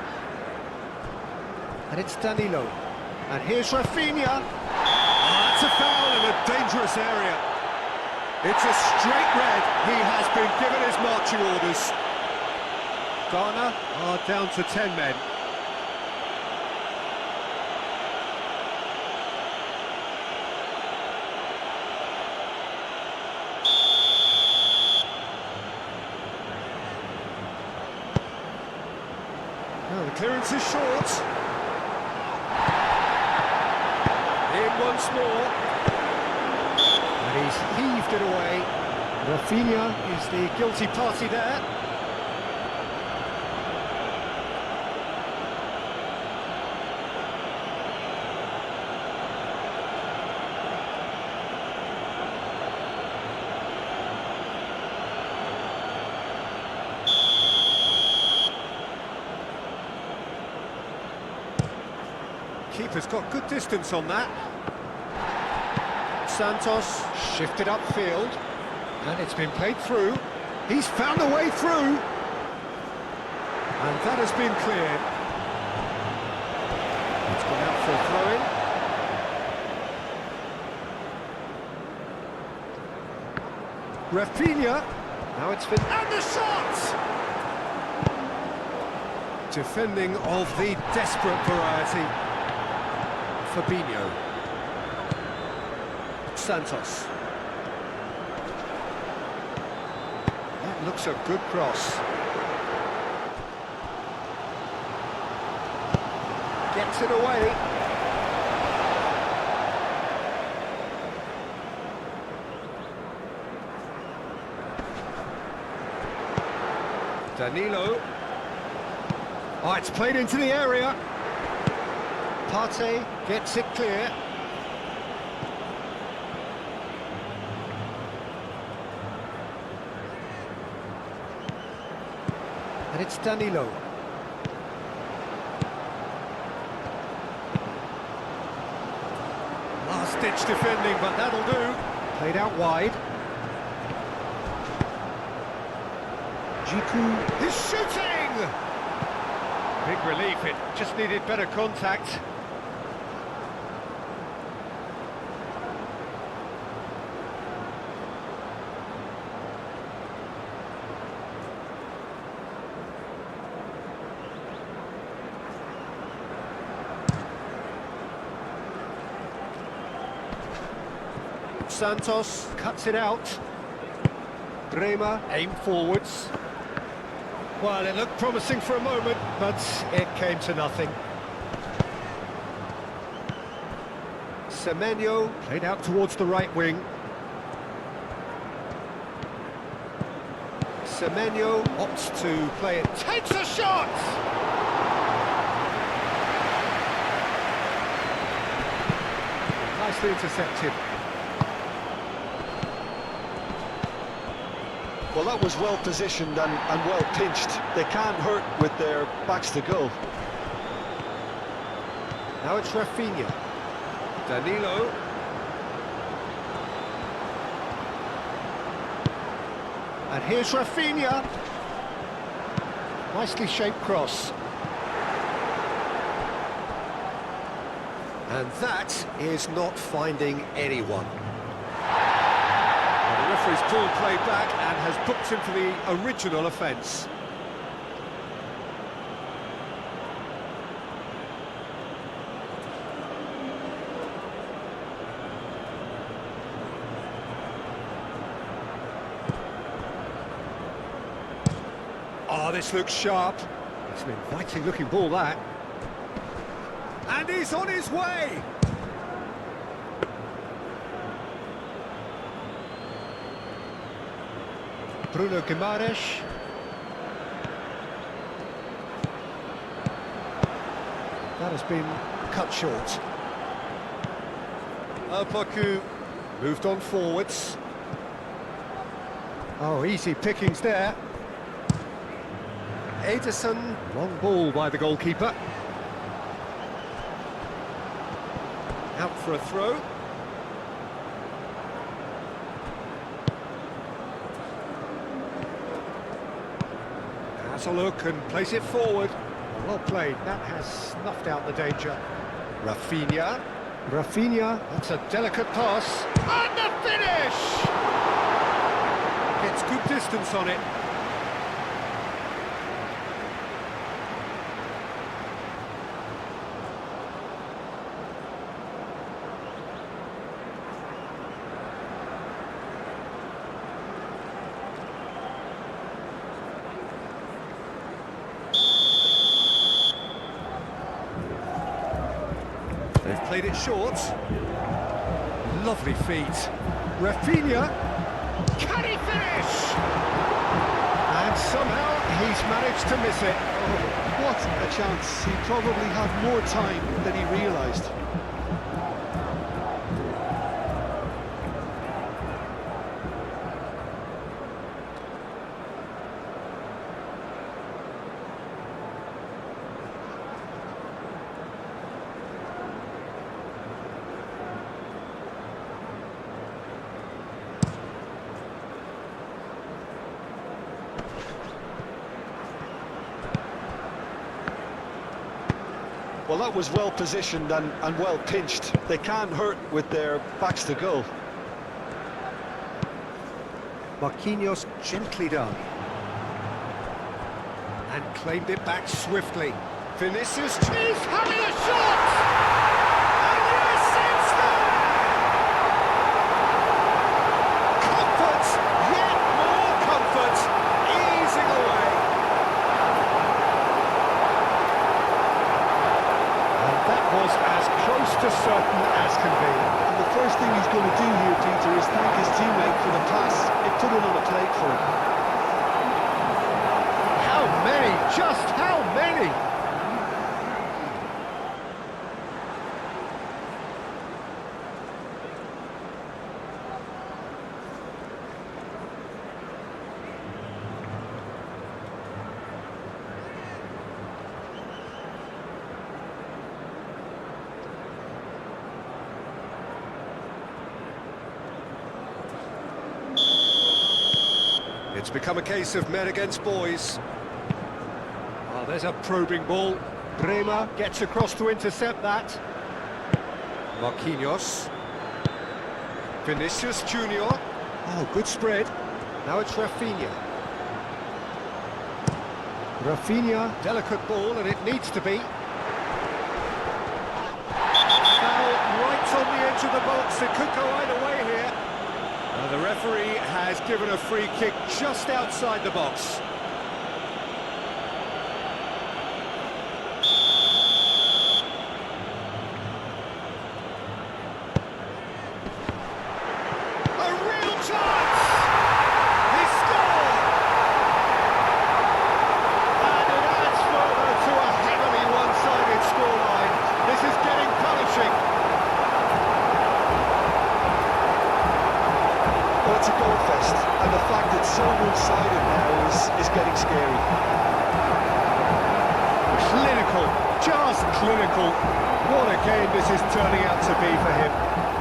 And it's Danilo. And here's Rafinha. Oh, that's a foul in a dangerous area. It's a straight red. He has been given his marching orders. Ghana are down to 10 men. Oh, the clearance is short. Once more, and he's heaved it away. Rafinha is the guilty party there. Keeper's got good distance on that. Santos shifted upfield, and it's been played through. He's found a way through, and that has been cleared. It's gone out for a throw-in. Rafinha, now it's been... And the shot! Defending of the desperate variety. Fabinho. Santos. That looks a good cross. Gets it away. Danilo. Oh, it's played into the area. Partey gets it clear. And it's Danilo. Last-ditch defending, but that'll do. Played out wide. Jiku is shooting! Big relief, it just needed better contact. Santos cuts it out. Bremer aim forwards. Well, it looked promising for a moment, but it came to nothing. Semenyo played out towards the right wing. Semenyo opts to play it. Takes a shot! Nicely intercepted. Well, that was well positioned and well pinched. They can't hurt with their backs to goal. Now it's Rafinha. Danilo. And here's Rafinha. Nicely shaped cross. And that is not finding anyone. The referee's pulled play back and has booked him for the original offence. Oh, this looks sharp. It's an inviting looking ball, that. And he's on his way! Bruno Guimaraes. That has been cut short. Apaku moved on forwards. Oh, easy pickings there. Ederson, long ball by the goalkeeper. Out for a throw. Has a look and plays it forward. Well played, that has snuffed out the danger. Rafinha. Rafinha, that's a delicate pass. And the finish! Gets good distance on it. They've played it short. Lovely feet. Rafinha. Can he finish? And somehow he's managed to miss it. Oh, what a chance. He probably had more time than he realised. Well, that was well positioned and well pinched. They can't hurt with their backs to goal. Marquinhos gently done. And claimed it back swiftly. Vinicius, he's having a shot! And yes, it's there! Comfort, yet more comfort, easing away. And that was as close to certain as can be. And the first thing he's going to do here, Peter, is thank his teammate for the pass. It put it on a plate for him. How many? Just how many? It's become a case of men against boys. Oh, there's a probing ball. Bremer gets across to intercept that. Marquinhos. Vinicius Junior. Oh, good spread. Now it's Rafinha. Rafinha, delicate ball, and it needs to be. Foul right on the edge of the box. It could go either way here. The referee has given a free kick just outside the box. A real chance! He scored! And it adds further to a heavily one-sided scoreline. This is getting punishing. Well, it's a goal fest, and the fact it's so one-sided now is getting scary. Clinical, just clinical. What a game this is turning out to be for him.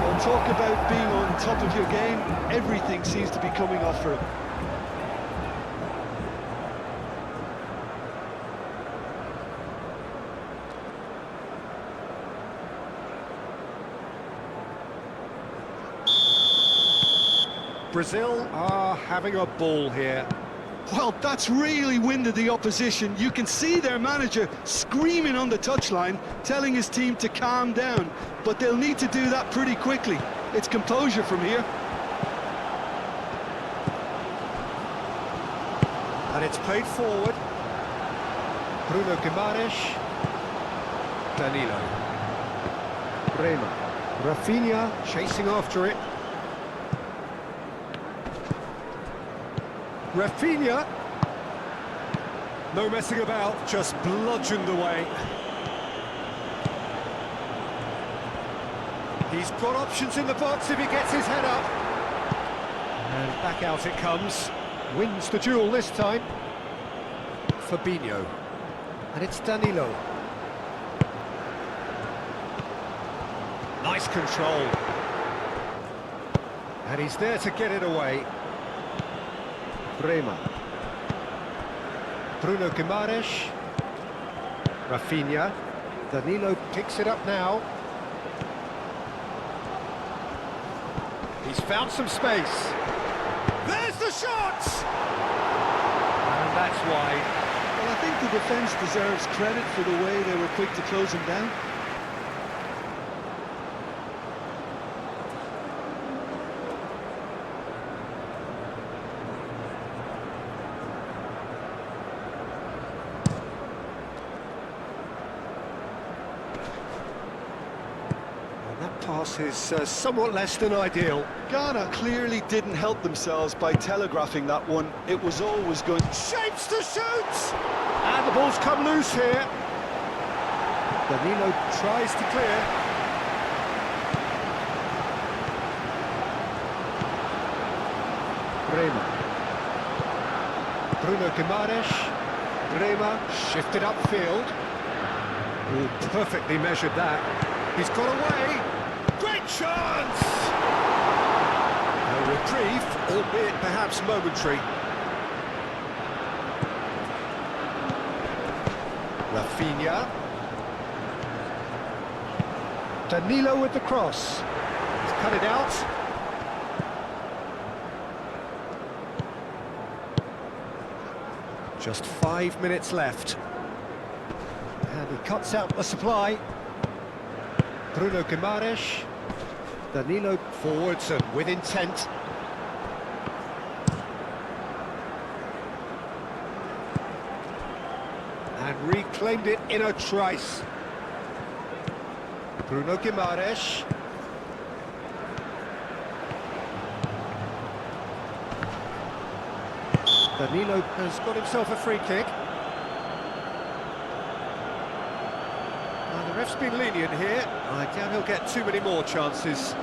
Well, talk about being on top of your game. Everything seems to be coming off for him. Brazil are having a ball here. Well, that's really winded the opposition. You can see their manager screaming on the touchline, telling his team to calm down. But they'll need to do that pretty quickly. It's composure from here. And it's played forward. Bruno Guimaraes. Danilo. Rema. Rafinha chasing after it. Rafinha. No messing about, just bludgeoned away. He's got options in the box if he gets his head up. And back out it comes. Wins the duel this time. Fabinho. And it's Danilo. Nice control. And he's there to get it away. Rema. Bruno Guimaraes. Rafinha. Danilo picks it up now. He's found some space. There's the shot! And that's wide. Well, I think the defence deserves credit for the way they were quick to close him down. Pass is somewhat less than ideal. Ghana clearly didn't help themselves by telegraphing that one. It was always going. Shapes to shoot! And the ball's come loose here. Danilo tries to clear. Rema. Bruno Guimaraes. Rema shifted upfield. Oh, perfectly measured that. He's got away. Great chance! A reprieve, albeit perhaps momentary. Rafinha. Danilo with the cross. He's cut it out. Just 5 minutes left. And he cuts out the supply. Bruno Guimaraes. Danilo forwards and with intent. And reclaimed it in a trice. Bruno Guimaraes. Danilo has got himself a free kick. The ref's been lenient here. I doubt he'll get too many more chances.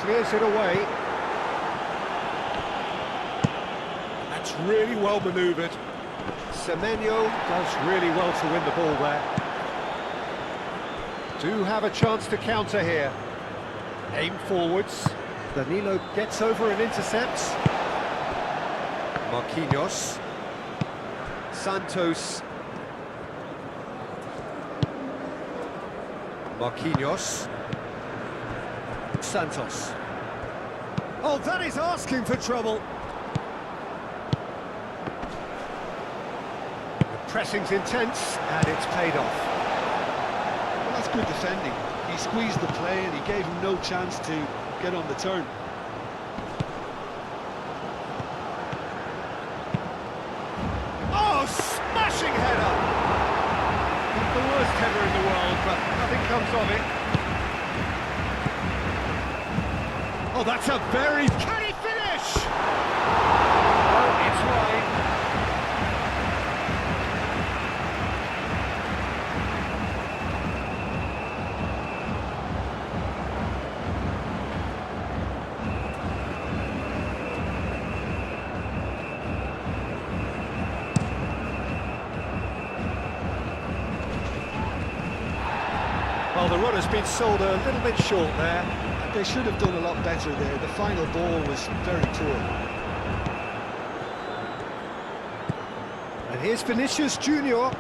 Clears it away. That's really well manoeuvred. Semenyo does really well to win the ball there. Do have a chance to counter here. Aim forwards. Danilo gets over and intercepts. Marquinhos. Santos. Marquinhos. Santos. Oh, that is asking for trouble. The pressing's intense, and it's paid off. Well, that's good defending. He squeezed the play and he gave him no chance to get on the turn. Oh, smashing header! Not the worst header in the world, but nothing comes of it. Oh, that's a very... Can he finish? Oh, it's wide. Well, the run has been sold a little bit short there. They should have done a lot better there. The final ball was very poor. And here's Vinicius Junior.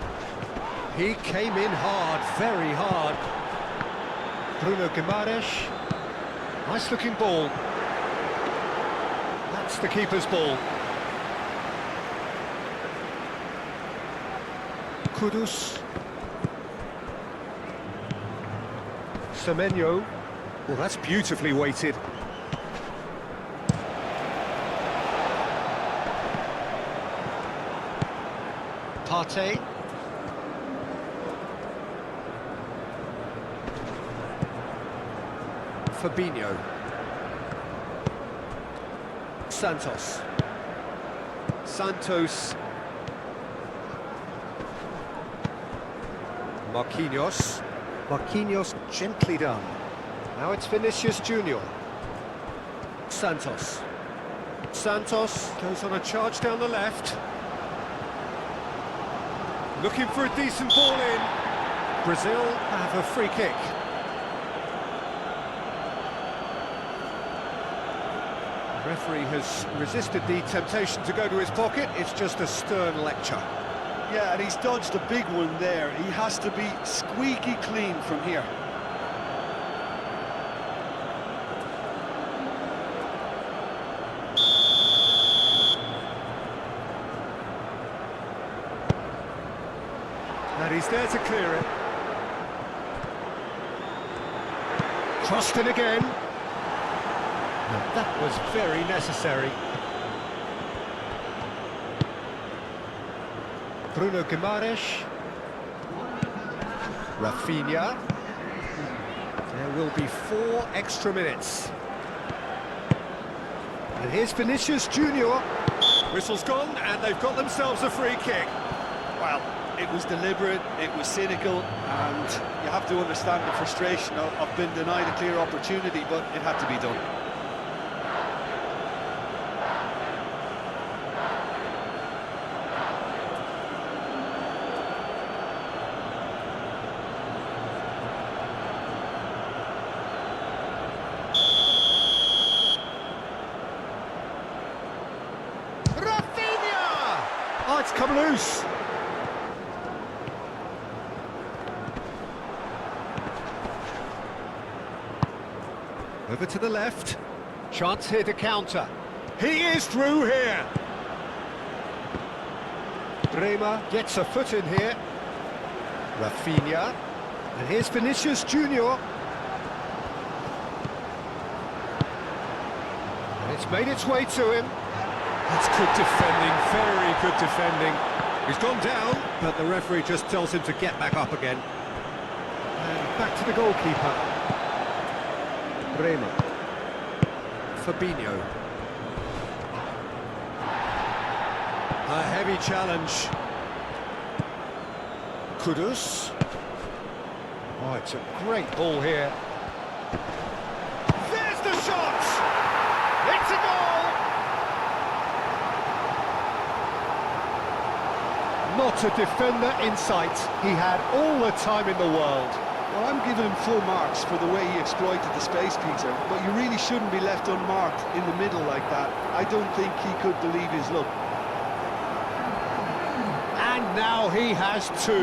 He came in hard, very hard. Bruno Guimaraes. Nice looking ball. That's the keeper's ball. Kudus. Semenyo. Well, that's beautifully weighted. Partey. Fabinho. Santos. Santos. Marquinhos. Marquinhos gently done. Now it's Vinicius Junior. Santos. Santos goes on a charge down the left. Looking for a decent ball in. Brazil have a free kick. The referee has resisted the temptation to go to his pocket. It's just a stern lecture. Yeah, and he's dodged a big one there. He has to be squeaky clean from here. And he's there to clear it. Crossed in again. And that was very necessary. Bruno Guimaraes. Rafinha. There will be 4 extra minutes. And here's Vinicius Junior. Whistle's gone, and they've got themselves a free kick. Well, it was deliberate, it was cynical, and you have to understand the frustration of being denied a clear opportunity, but it had to be done. Rafinha! Oh, it's come loose. Over to the left. Chance here to counter. He is through here. Bremer gets a foot in here. Rafinha. And here's Vinicius Junior. And it's made its way to him. That's good defending, very good defending. He's gone down, but the referee just tells him to get back up again. And back to the goalkeeper. Bremer. Fabinho. A heavy challenge. Kudus. Oh, it's a great ball here. There's the shot! It's a goal! Not a defender in sight. He had all the time in the world. Well, I'm giving him full marks for the way he exploited the space, Peter, but you really shouldn't be left unmarked in the middle like that. I don't think he could believe his luck. And And now he has two.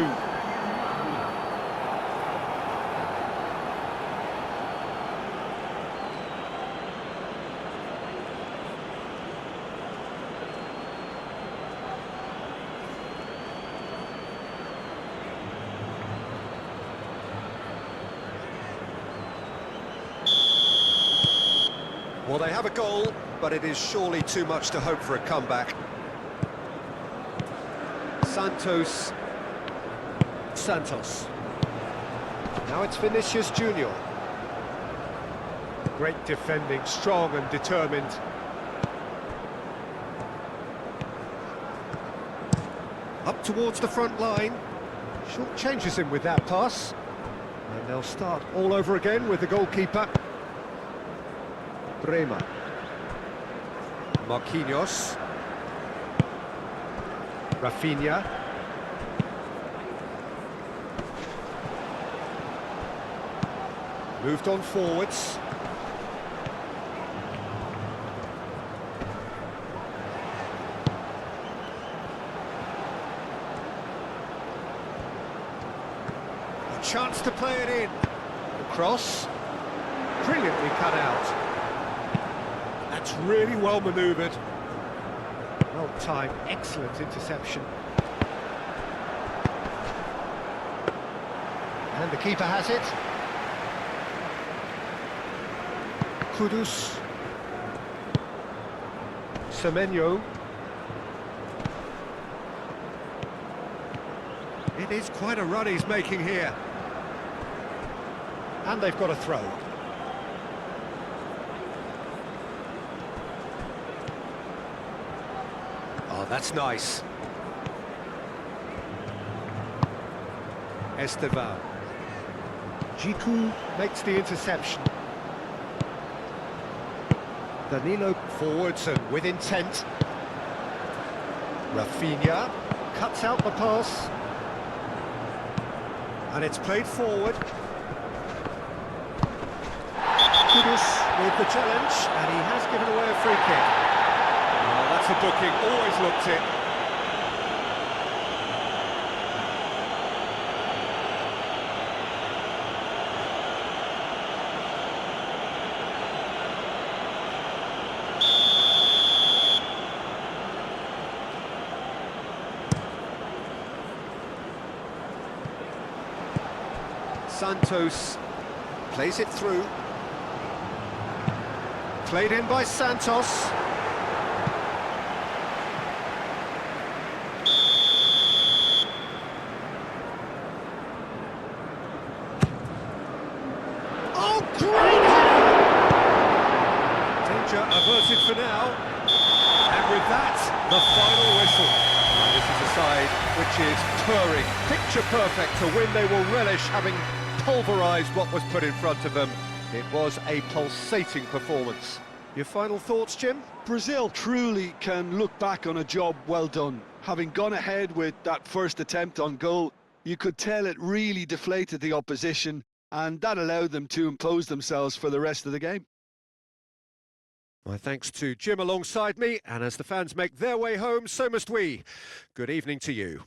Well, they have a goal, but it is surely too much to hope for a comeback. Santos. Now it's Vinicius Junior. Great defending, strong and determined. Up towards the front line. Short changes him with that pass. And they'll start all over again with the goalkeeper. Bremer. Marquinhos. Rafinha. Moved on forwards. A chance to play it in. The cross. Brilliantly cut out. That's really well manoeuvred. Well timed, excellent interception. And the keeper has it. Kudus. Semenyo. It is quite a run he's making here. And they've got a throw. Oh, that's nice. Esteban. Jiku makes the interception. Danilo forwards and with intent. Rafinha cuts out the pass. And it's played forward. Kudus with the challenge, and he has given away a free kick. Oh, that's a booking, always looked it. Santos plays it through. Played in by Santos. Oh, great header! Danger averted for now. And with that, the final whistle. This is a side which is purring, picture perfect to win. They will relish having pulverised what was put in front of them. It was a pulsating performance. Your final thoughts, Jim? Brazil truly can look back on a job well done. Having gone ahead with that first attempt on goal, you could tell it really deflated the opposition, and that allowed them to impose themselves for the rest of the game. My thanks to Jim alongside me, and as the fans make their way home, so must we. Good evening to you.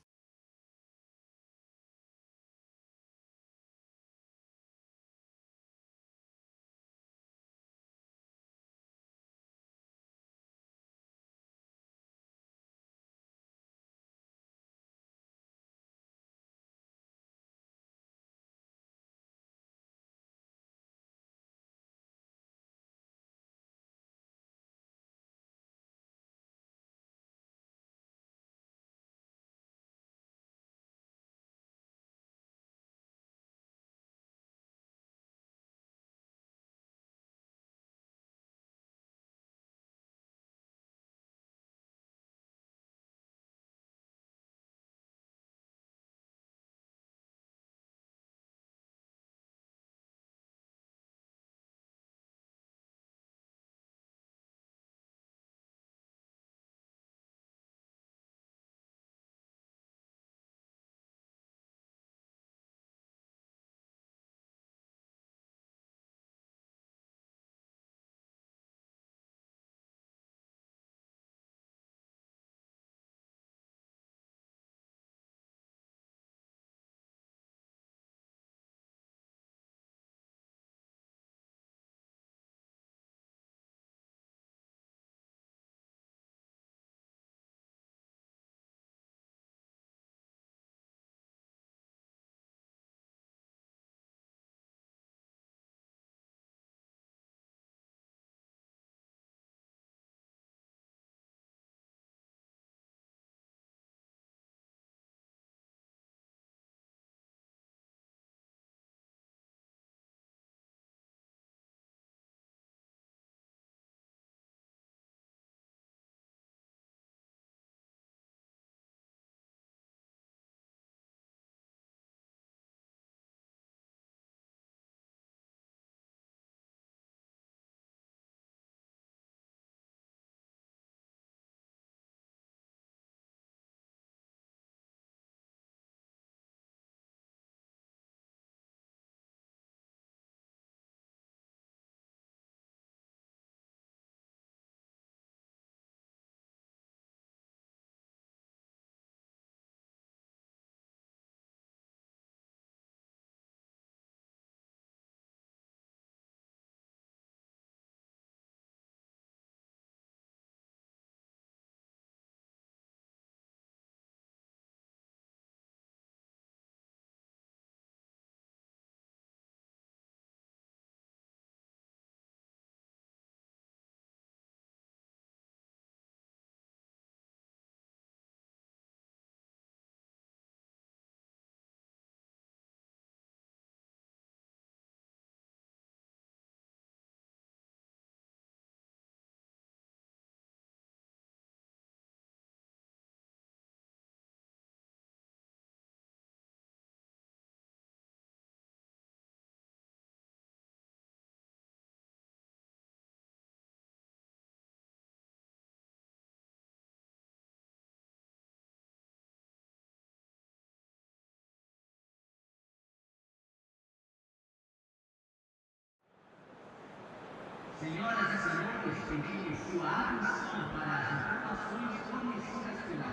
Senhoras e senhores, pedimos sua atenção para as informações fornecidas pela